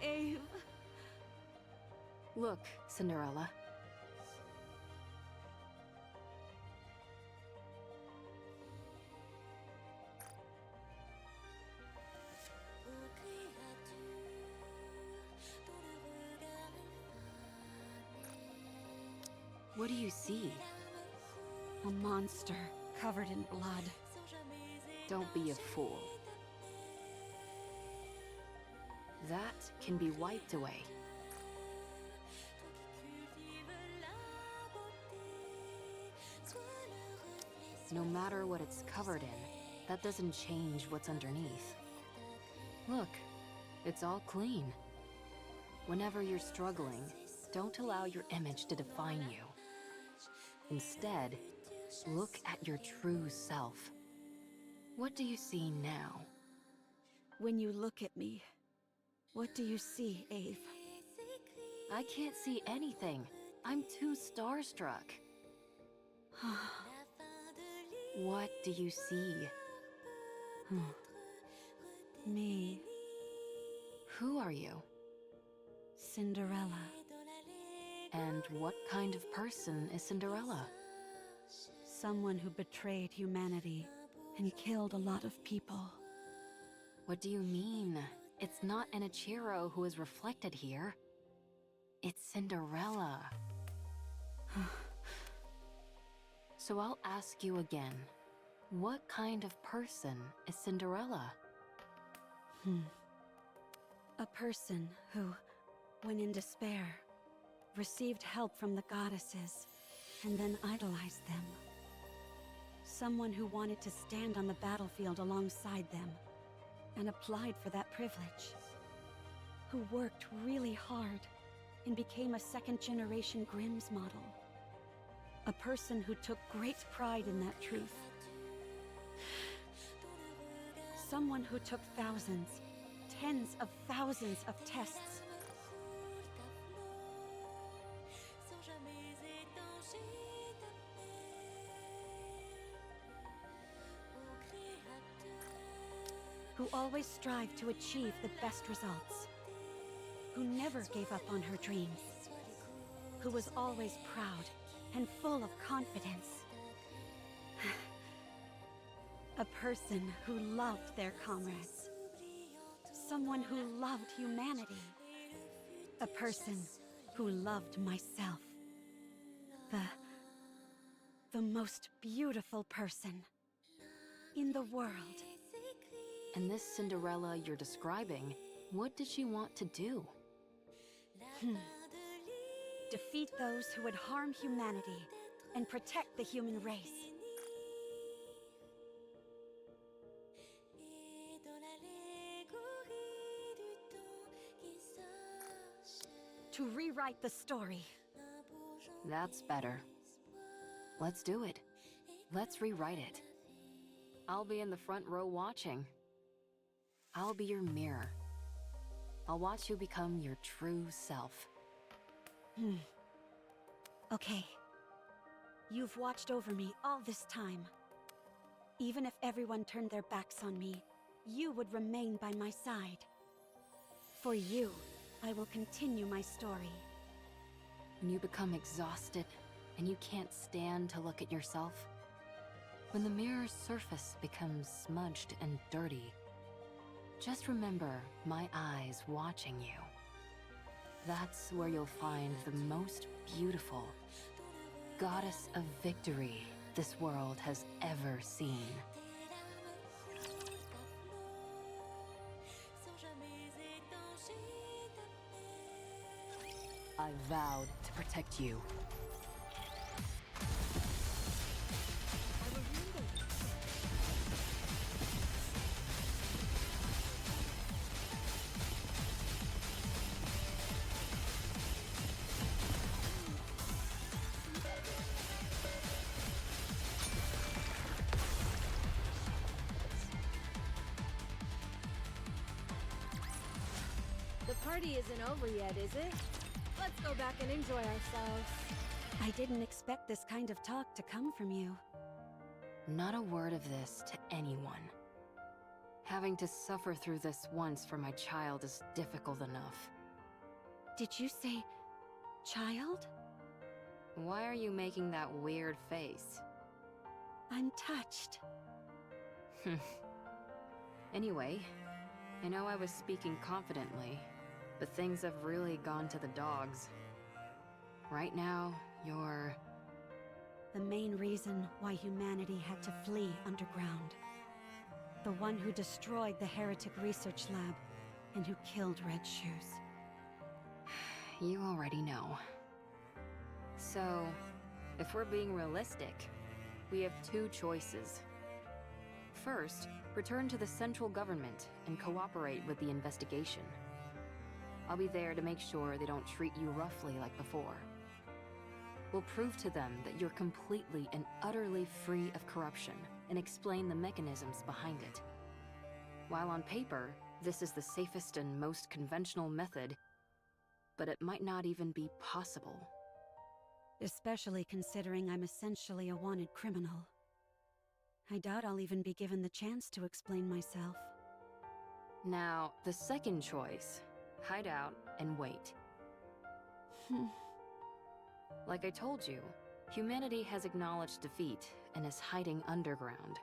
Ave... Look, Cinderella. What do you see? A monster covered in blood. Don't be a fool. That can be wiped away. No matter what it's covered in, that doesn't change what's underneath. Look, it's all clean. Whenever you're struggling, don't allow your image to define you. Instead, look at your true self. What do you see now? When you look at me, what do you see, Ave? I can't see anything. I'm too starstruck. What do you see? Me. Who are you? Cinderella. And what kind of person is Cinderella? Someone who betrayed humanity and killed a lot of people. What do you mean? It's not Enichiro who is reflected here. It's Cinderella. So I'll ask you again. What kind of person is Cinderella? A person who, when in despair, received help from the goddesses and then idolized them. Someone who wanted to stand on the battlefield alongside them and applied for that privilege. Who worked really hard and became a second-generation Grimm's model. A person who took great pride in that truth. Someone who took thousands, tens of thousands of tests. Who always strived to achieve the best results. Who never gave up on her dreams. Who was always proud and full of confidence. A person who loved their comrades. Someone who loved humanity. A person who loved myself. The most beautiful person in the world. And this Cinderella you're describing, what did she want to do? Defeat those who would harm humanity and protect the human race. To rewrite the story. That's better. Let's do it. Let's rewrite it. I'll be in the front row watching. I'll be your mirror. I'll watch you become your true self. Okay. You've watched over me all this time. Even if everyone turned their backs on me, you would remain by my side. For you, I will continue my story. When you become exhausted and you can't stand to look at yourself, when the mirror's surface becomes smudged and dirty, just remember my eyes watching you. That's where you'll find the most beautiful goddess of victory this world has ever seen. I vowed to protect you. The party isn't over yet, is it? Let's go back and enjoy ourselves. I didn't expect this kind of talk to come from you. Not a word of this to anyone. Having to suffer through this once for my child is difficult enough. Did you say... child? Why are you making that weird face? I'm touched. Anyway, I know I was speaking confidently, but things have really gone to the dogs. Right now, you're... The main reason why humanity had to flee underground. The one who destroyed the heretic research lab and who killed Red Shoes. You already know. So, if we're being realistic, we have two choices. First, return to the central government and cooperate with the investigation. I'll be there to make sure they don't treat you roughly like before. We'll prove to them that you're completely and utterly free of corruption and explain the mechanisms behind it. While on paper, this is the safest and most conventional method, but it might not even be possible. Especially considering I'm essentially a wanted criminal. I doubt I'll even be given the chance to explain myself. Now, the second choice, hide out and wait. Like I told you, humanity has acknowledged defeat and is hiding underground.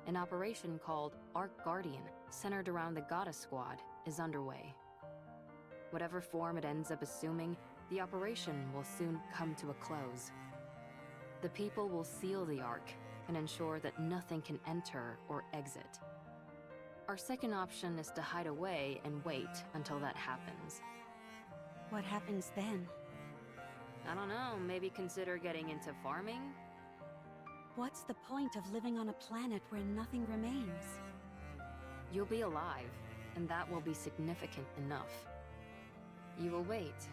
An operation called Ark Guardian, centered around the Goddess Squad, is underway. Whatever form it ends up assuming, the operation will soon come to a close. The people will seal the Ark and ensure that nothing can enter or exit. Our second option is to hide away and wait until that happens. What happens then? I don't know, maybe consider getting into farming? What's the point of living on a planet where nothing remains? You'll be alive, and that will be significant enough. You will wait,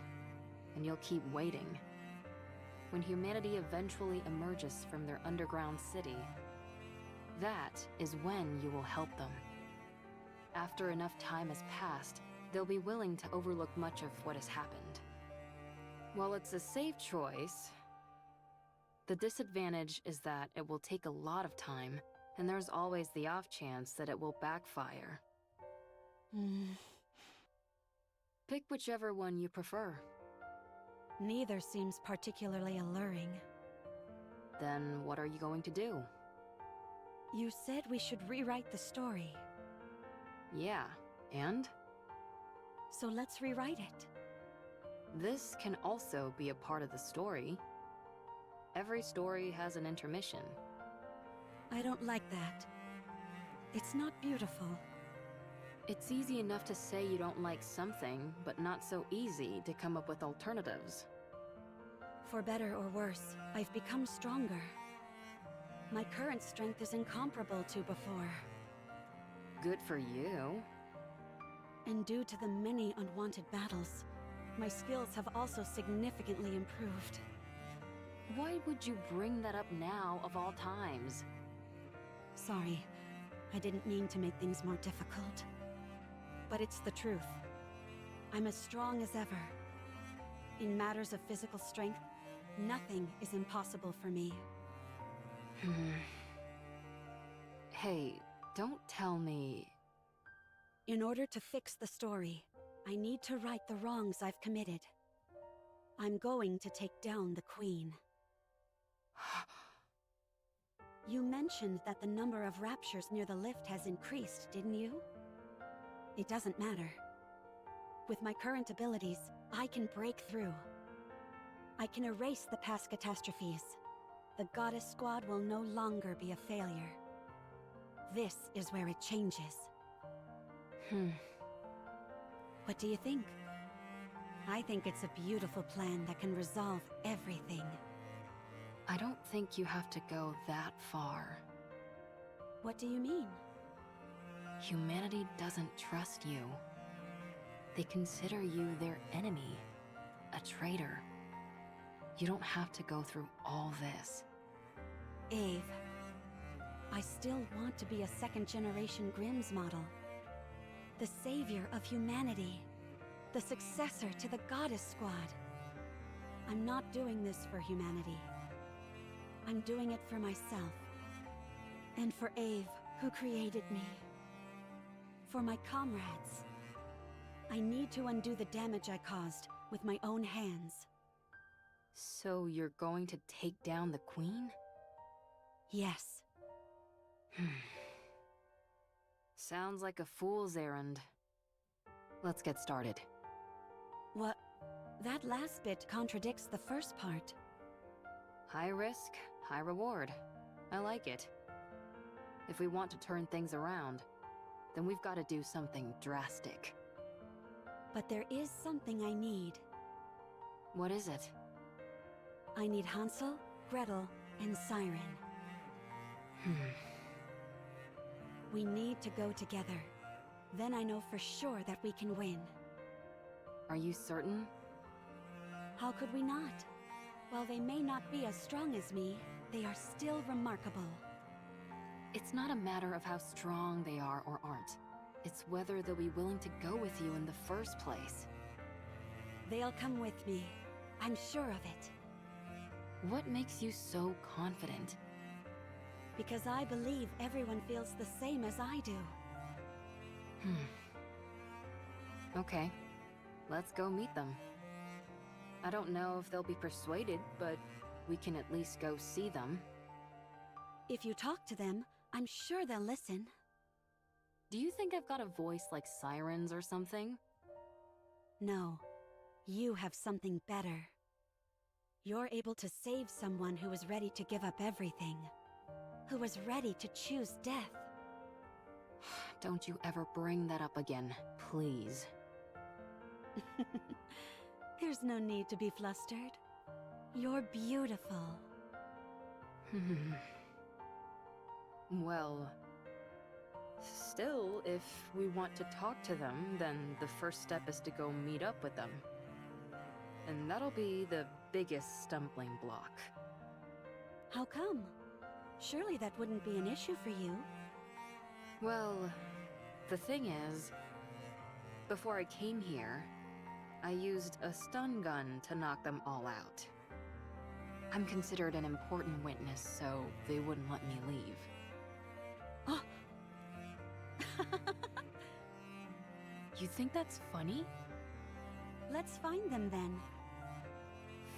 and you'll keep waiting. When humanity eventually emerges from their underground city, that is when you will help them. After enough time has passed, they'll be willing to overlook much of what has happened. While it's a safe choice, the disadvantage is that it will take a lot of time, and there's always the off chance that it will backfire. Pick whichever one you prefer. Neither seems particularly alluring. Then what are you going to do? You said we should rewrite the story. Yeah, and? So let's rewrite it. This can also be a part of the story. Every story has an intermission. I don't like that. It's not beautiful. It's easy enough to say you don't like something, but not so easy to come up with alternatives. For better or worse, I've become stronger. My current strength is incomparable to before. Good for you. And due to the many unwanted battles, my skills have also significantly improved. Why would you bring that up now of all times? Sorry, I didn't mean to make things more difficult. But it's the truth. I'm as strong as ever. In matters of physical strength, nothing is impossible for me. Hey, don't tell me... In order to fix the story, I need to right the wrongs I've committed. I'm going to take down the Queen. You mentioned that the number of raptures near the lift has increased, didn't you? It doesn't matter. With my current abilities, I can break through. I can erase the past catastrophes. The Goddess Squad will no longer be a failure. This is where it changes. What do you think? I think it's a beautiful plan that can resolve everything. I don't think you have to go that far. What do you mean? Humanity doesn't trust you. They consider you their enemy, a traitor. You don't have to go through all this. Ave, I still want to be a second-generation Grimm's model. The savior of humanity. The successor to the Goddess Squad. I'm not doing this for humanity. I'm doing it for myself. And for Ave, who created me. For my comrades. I need to undo the damage I caused with my own hands. So you're going to take down the Queen? Yes. Sounds like a fool's errand. Let's get started. What? That last bit contradicts the first part. High risk, high reward. I like it. If we want to turn things around, then we've got to do something drastic. But there is something I need. What is it? I need Hansel, Gretel, and Siren. We need to go together. Then I know for sure that we can win. Are you certain? How could we not? While they may not be as strong as me, they are still remarkable. It's not a matter of how strong they are or aren't. It's whether they'll be willing to go with you in the first place. They'll come with me. I'm sure of it. What makes you so confident? Because I believe everyone feels the same as I do. Okay. Let's go meet them. I don't know if they'll be persuaded, but we can at least go see them. If you talk to them, I'm sure they'll listen. Do you think I've got a voice like sirens or something? No. You have something better. You're able to save someone who is ready to give up everything. Who was ready to choose death. Don't you ever bring that up again, please. There's no need to be flustered. You're beautiful. Well... Still, if we want to talk to them, then the first step is to go meet up with them. And that'll be the biggest stumbling block. How come? Surely that wouldn't be an issue for you. Well, the thing is, before I came here, I used a stun gun to knock them all out. I'm considered an important witness, so they wouldn't let me leave. Oh! You think that's funny? Let's find them then.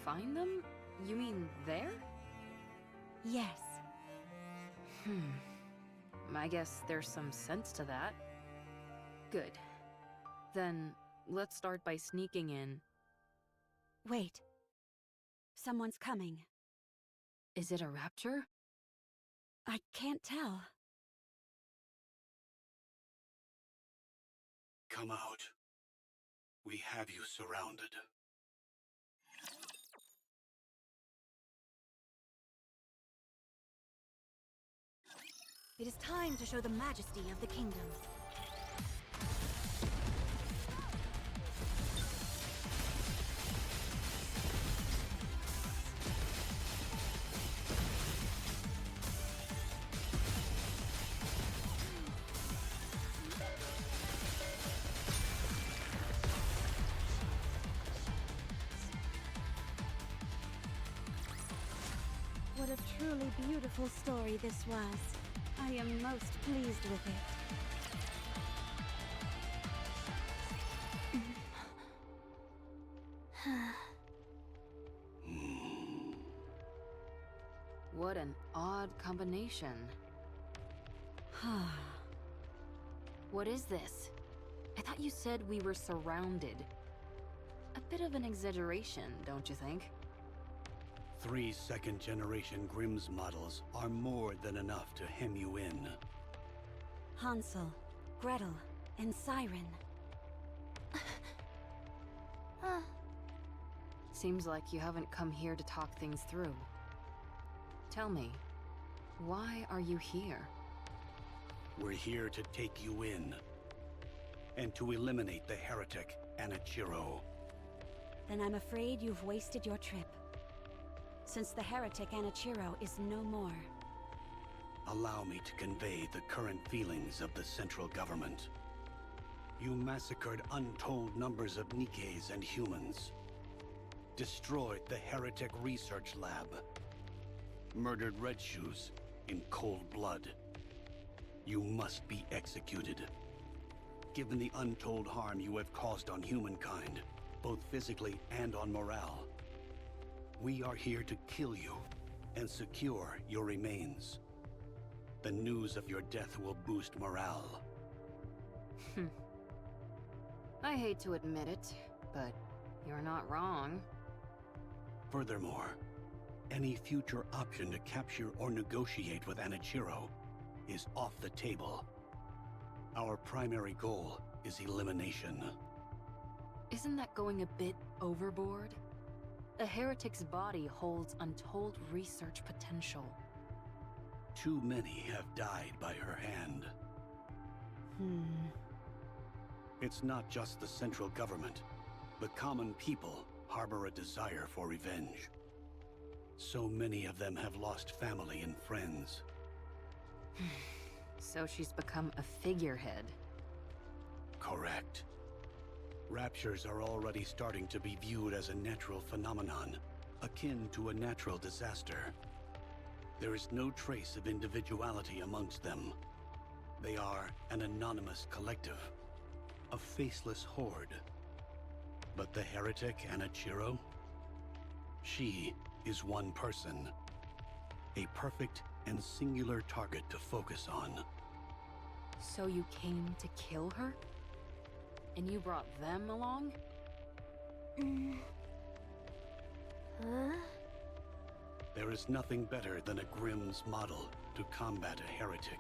Find them? You mean there? Yes. I guess there's some sense to that. Good. Then, let's start by sneaking in. Wait. Someone's coming. Is it a rapture? I can't tell. Come out. We have you surrounded. It is time to show the majesty of the kingdom. What a truly beautiful story this was. I am most pleased with it. What an odd combination. What is this? I thought you said we were surrounded. A bit of an exaggeration, don't you think? 3 second-generation Grimm's models are more than enough to hem you in. Hansel, Gretel, and Siren. Seems like you haven't come here to talk things through. Tell me, why are you here? We're here to take you in. And to eliminate the heretic, Anichiro. Then I'm afraid you've wasted your trip. Since the heretic Anichiro is no more. Allow me to convey the current feelings of the central government. You massacred untold numbers of Nikkeis and humans. Destroyed the heretic research lab. Murdered Red Shoes in cold blood. You must be executed. Given the untold harm you have caused on humankind, both physically and on morale, we are here to kill you and secure your remains. The news of your death will boost morale. I hate to admit it, but you're not wrong. Furthermore, any future option to capture or negotiate with Anichiro is off the table. Our primary goal is elimination. Isn't that going a bit overboard? A heretic's body holds untold research potential. Too many have died by her hand. It's not just the central government. The common people harbor a desire for revenge. So many of them have lost family and friends. So she's become a figurehead. Correct. Raptures are already starting to be viewed as a natural phenomenon, akin to a natural disaster. There is no trace of individuality amongst them. They are an anonymous collective, a faceless horde. But the heretic Anichiro? She is one person. A perfect and singular target to focus on. So you came to kill her? And you brought them along? There is nothing better than a Grimm's model to combat a heretic.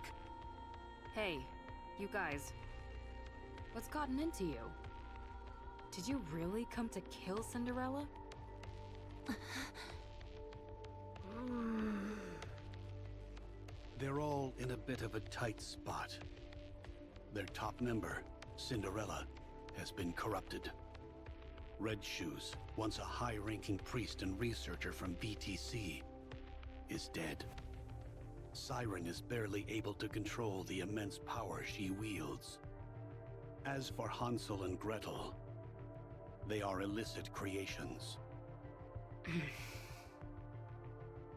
Hey, you guys. What's gotten into you? Did you really come to kill Cinderella? They're all in a bit of a tight spot. Their top member, Cinderella, has been corrupted. Red Shoes, once a high-ranking priest and researcher from BTC, is dead. Siren is barely able to control the immense power she wields. As for Hansel and Gretel, they are illicit creations.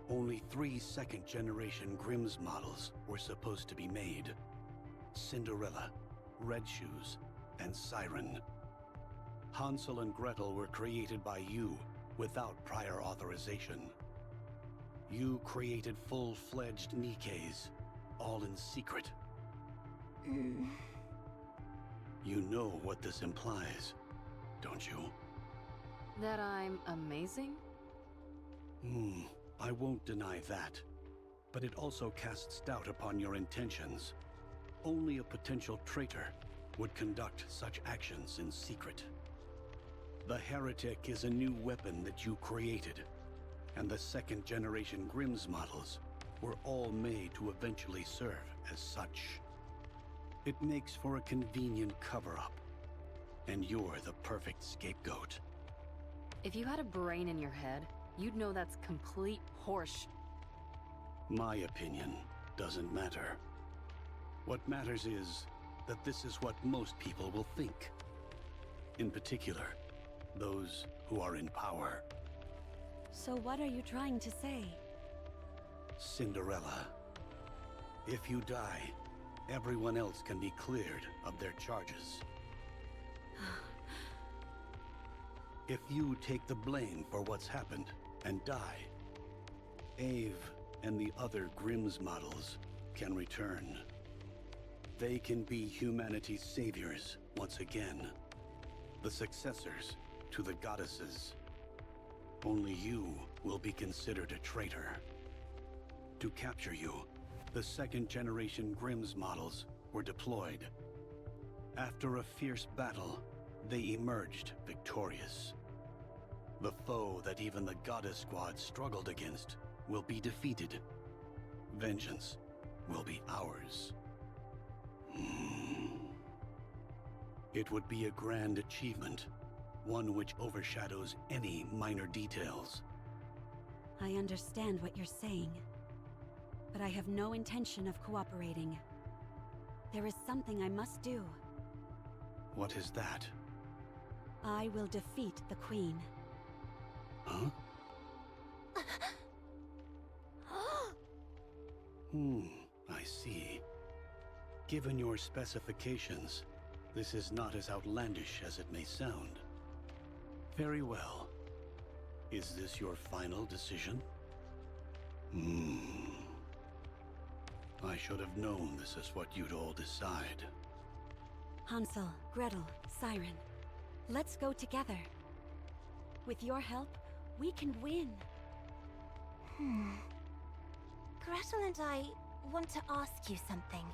Only 3 second-generation Grimm's models were supposed to be made. Cinderella, Red Shoes, and Siren. Hansel and Gretel were created by you without prior authorization. You created full-fledged Nikkeis, all in secret You know what this implies, don't you? That I'm amazing? I won't deny that. But it also casts doubt upon your intentions. Only a potential traitor would conduct such actions in secret. The Heretic is a new weapon that you created, and the second-generation Grimm's models were all made to eventually serve as such. It makes for a convenient cover-up, and you're the perfect scapegoat. If you had a brain in your head, you'd know that's complete horse. My opinion doesn't matter. What matters is that this is what most people will think. In particular, those who are in power. So what are you trying to say? Cinderella. If you die, everyone else can be cleared of their charges. If you take the blame for what's happened and die, Ave and the other Grimm's models can return. They can be humanity's saviors once again. The successors to the goddesses. Only you will be considered a traitor. To capture you, the second-generation Grimm's models were deployed. After a fierce battle, they emerged victorious. The foe that even the Goddess Squad struggled against will be defeated. Vengeance will be ours. It would be a grand achievement, one which overshadows any minor details. I understand what you're saying, but I have no intention of cooperating. There is something I must do. What is that? I will defeat the Queen. Huh? I see. Given your specifications, this is not as outlandish as it may sound. Very well. Is this your final decision? I should have known this is what you'd all decide. Hansel, Gretel, Siren, let's go together. With your help, we can win. Gretel and I want to ask you something.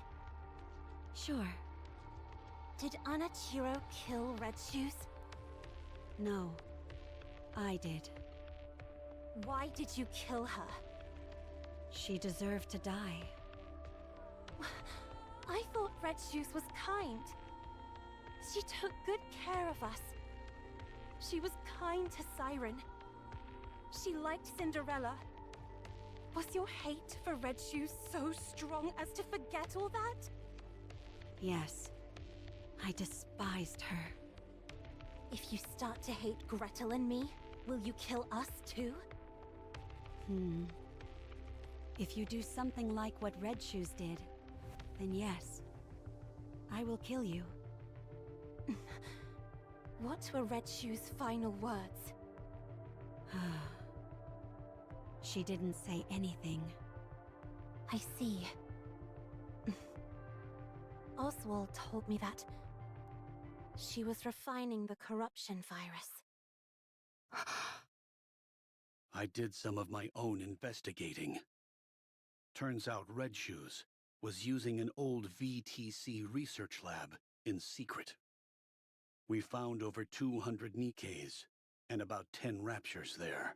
Sure. Did Anachiro kill Red Shoes? No, I did. Why did you kill her? She deserved to die. I thought Red Shoes was kind. She took good care of us. She was kind to Siren. She liked Cinderella. Was your hate for Red Shoes so strong as to forget all that? Yes. I despised her. If you start to hate Gretel and me, will you kill us too? If you do something like what Red Shoes did, then yes. I will kill you. What were Red Shoes' final words? She didn't say anything. I see. Oswald told me that she was refining the corruption virus. I did some of my own investigating. Turns out Red Shoes was using an old VTC research lab in secret. We found over 200 Nikes and about 10 raptures there.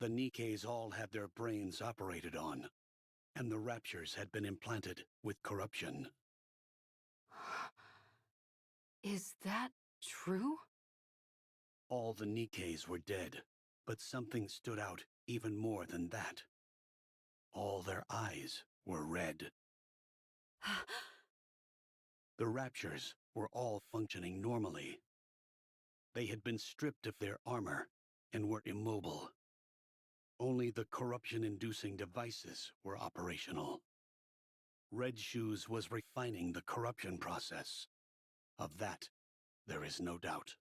The Nikes all had their brains operated on, and the raptures had been implanted with corruption. Is that true? All the Nikes were dead, but something stood out even more than that. All their eyes were red. The raptures were all functioning normally. They had been stripped of their armor and were immobile. Only the corruption-inducing devices were operational. Red Shoes was refining the corruption process. Of that, there is no doubt.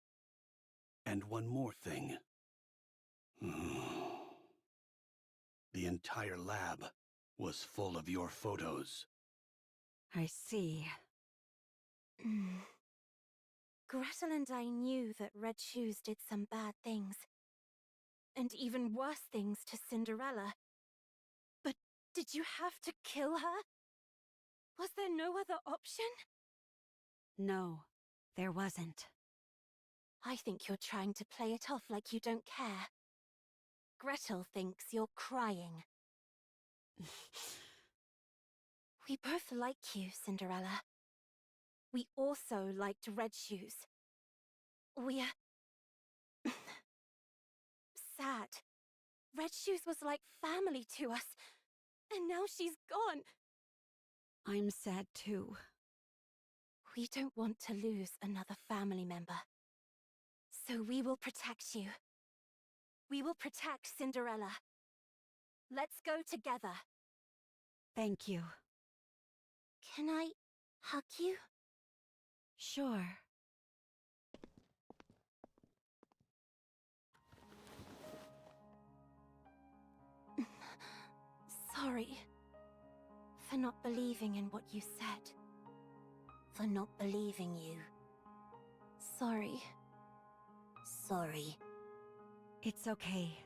And one more thing. The entire lab was full of your photos. I see. Gretel and I knew that Red Shoes did some bad things. And even worse things to Cinderella. But did you have to kill her? Was there no other option? No, there wasn't. I think you're trying to play it off like you don't care. Gretel thinks you're crying. We both like you, Cinderella. We also liked Red Shoes. We're sad. Red Shoes was like family to us, and now she's gone. I'm sad too. We don't want to lose another family member. So we will protect you. We will protect Cinderella. Let's go together. Thank you. Can I hug you? Sure. Sorry for not believing in what you said. For not believing you. Sorry. Sorry. It's okay.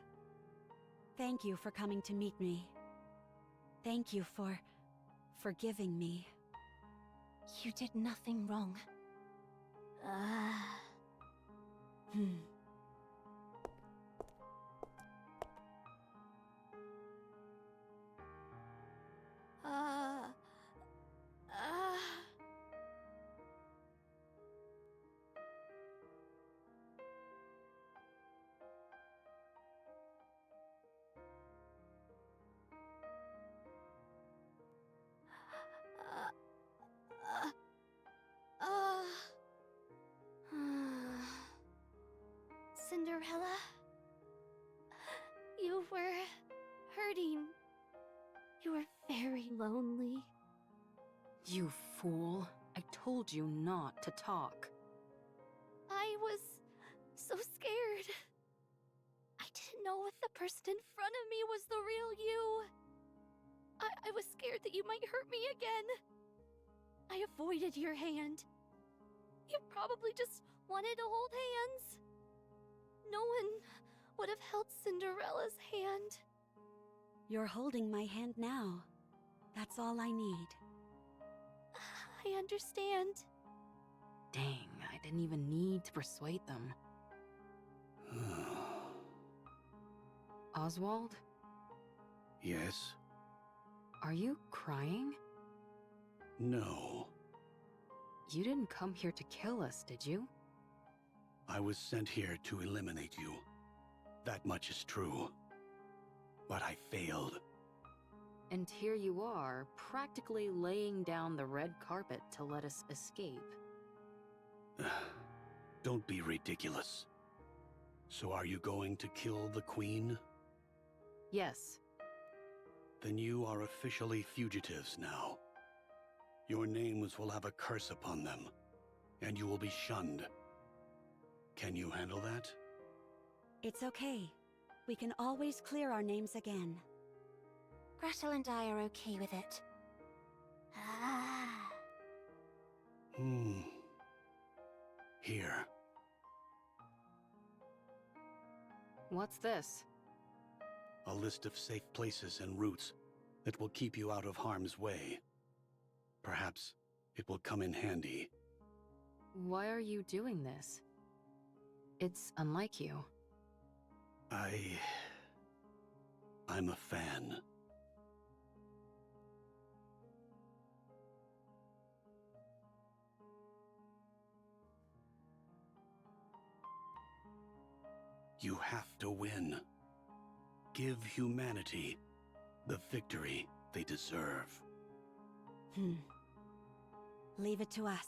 Thank you for coming to meet me. Thank you for forgiving me. You did nothing wrong. Cinderella? You were hurting. You were very lonely. You fool. I told you not to talk. I was so scared. I didn't know if the person in front of me was the real you. I was scared that you might hurt me again. I avoided your hand. You probably just wanted to hold hands. No one would have held Cinderella's hand. You're holding my hand now. That's all I need. I understand. Dang, I didn't even need to persuade them. Oswald? Yes? Are you crying? No. You didn't come here to kill us, did you? I was sent here to eliminate you. That much is true. But I failed. And here you are, practically laying down the red carpet to let us escape. Don't be ridiculous. So are you going to kill the Queen? Yes. Then you are officially fugitives now. Your names will have a curse upon them, and you will be shunned. Can you handle that? It's okay. We can always clear our names again. Gretel and I are okay with it. Here. What's this? A list of safe places and routes that will keep you out of harm's way. Perhaps it will come in handy. Why are you doing this? It's unlike you. I'm a fan. You have to win. Give humanity the victory they deserve. Leave it to us.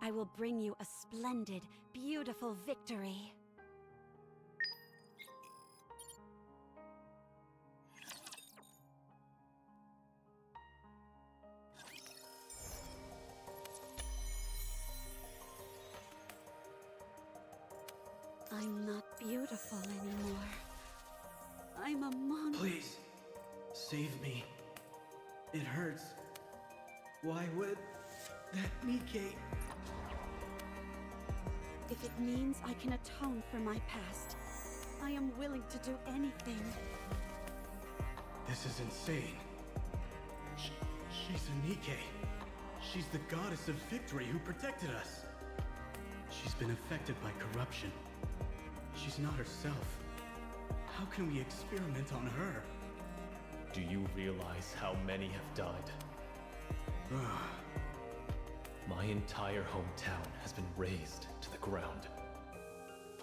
I will bring you a splendid, beautiful victory. I'm not beautiful anymore. I'm a monster. Please, save me. It hurts. Why would that Nikke... If it means I can atone for my past, I am willing to do anything. This is insane. She's a Nikke. She's the goddess of victory who protected us. She's been affected by corruption. She's not herself. How can we experiment on her? Do you realize how many have died? My entire hometown has been razed to the ground.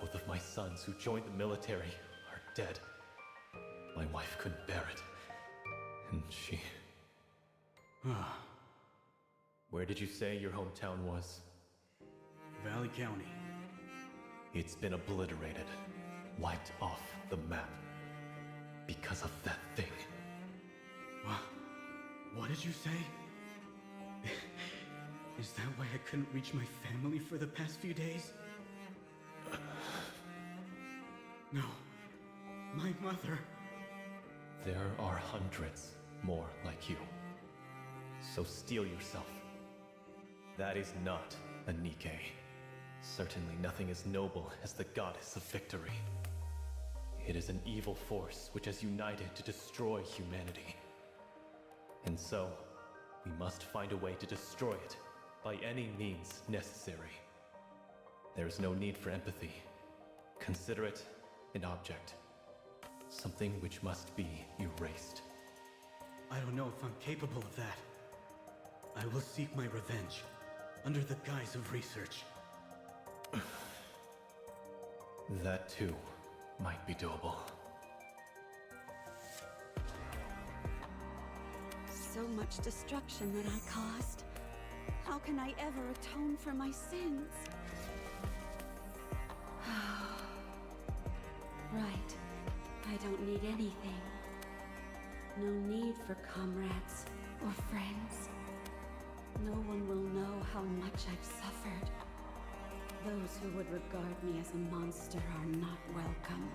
Both of my sons who joined the military are dead. My wife couldn't bear it. And she... Where did you say your hometown was? Valley County. It's been obliterated. Wiped off the map. Because of that thing. What did you say? Is that why I couldn't reach my family for the past few days? No. My mother. There are hundreds more like you. So steel yourself. That is not a Nikke. Certainly nothing as noble as the goddess of victory. It is an evil force which has united to destroy humanity. And so, we must find a way to destroy it by any means necessary. There is no need for empathy. Consider it an object. Something which must be erased. I don't know if I'm capable of that. I will seek my revenge, under the guise of research. That too might be doable. So much destruction that I caused. How can I ever atone for my sins? Right. I don't need anything. No need for comrades or friends. No one will know how much I've suffered. Those who would regard me as a monster are not welcome.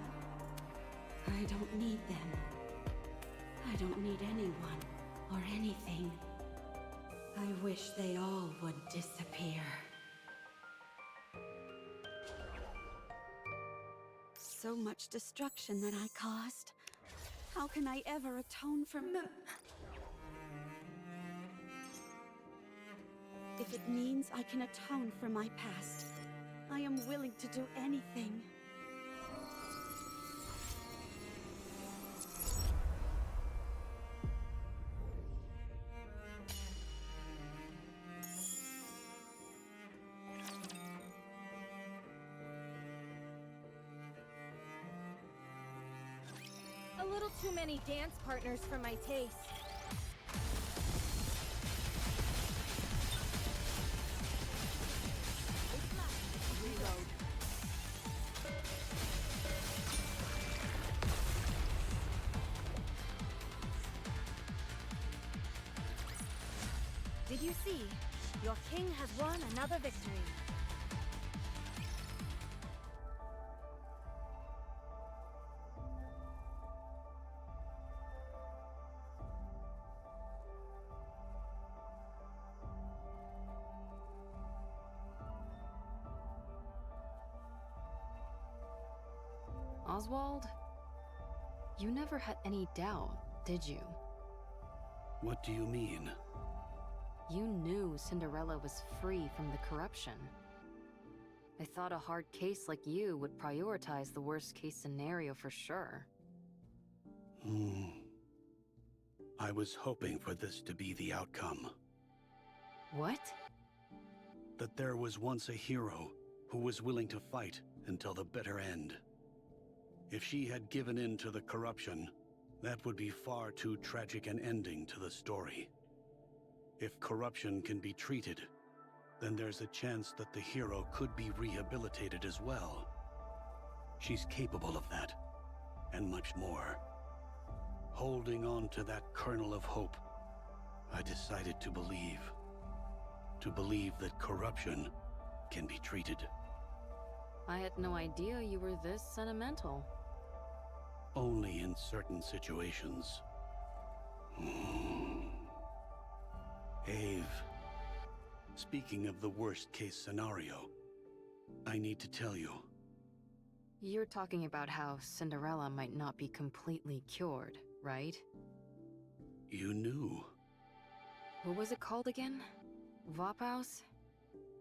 I don't need them. I don't need anyone or anything. I wish they all would disappear. So much destruction that I caused. How can I ever atone for If it means I can atone for my past, I am willing to do anything. A little too many dance partners for my taste. Reload. Did you see? Your king has won another victory. Oswald? You never had any doubt, did you? What do you mean? You knew Cinderella was free from the corruption. I thought a hard case like you would prioritize the worst case scenario for sure. I was hoping for this to be the outcome. What? That there was once a hero who was willing to fight until the bitter end. If she had given in to the corruption, that would be far too tragic an ending to the story. If corruption can be treated, then there's a chance that the hero could be rehabilitated as well. She's capable of that, and much more. Holding on to that kernel of hope, I decided to believe. To believe that corruption can be treated. I had no idea you were this sentimental. Only in certain situations. Ave, speaking of the worst-case scenario, I need to tell you. You're talking about how Cinderella might not be completely cured, right? You knew. What was it called again? Vophaus?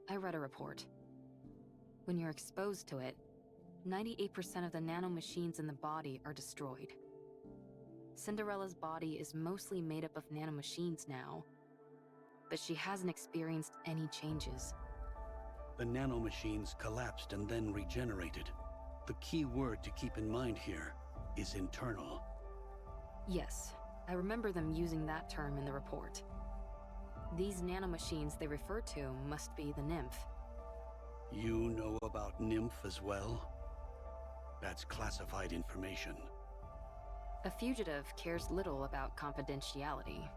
I read a report. When you're exposed to it, 98% of the nanomachines in the body are destroyed. Cinderella's body is mostly made up of nanomachines now, but she hasn't experienced any changes. The nanomachines collapsed and then regenerated. The key word to keep in mind here is internal. Yes, I remember them using that term in the report. These nanomachines they refer to must be the nymph. You know about Nymph as well? That's classified information. A fugitive cares little about confidentiality.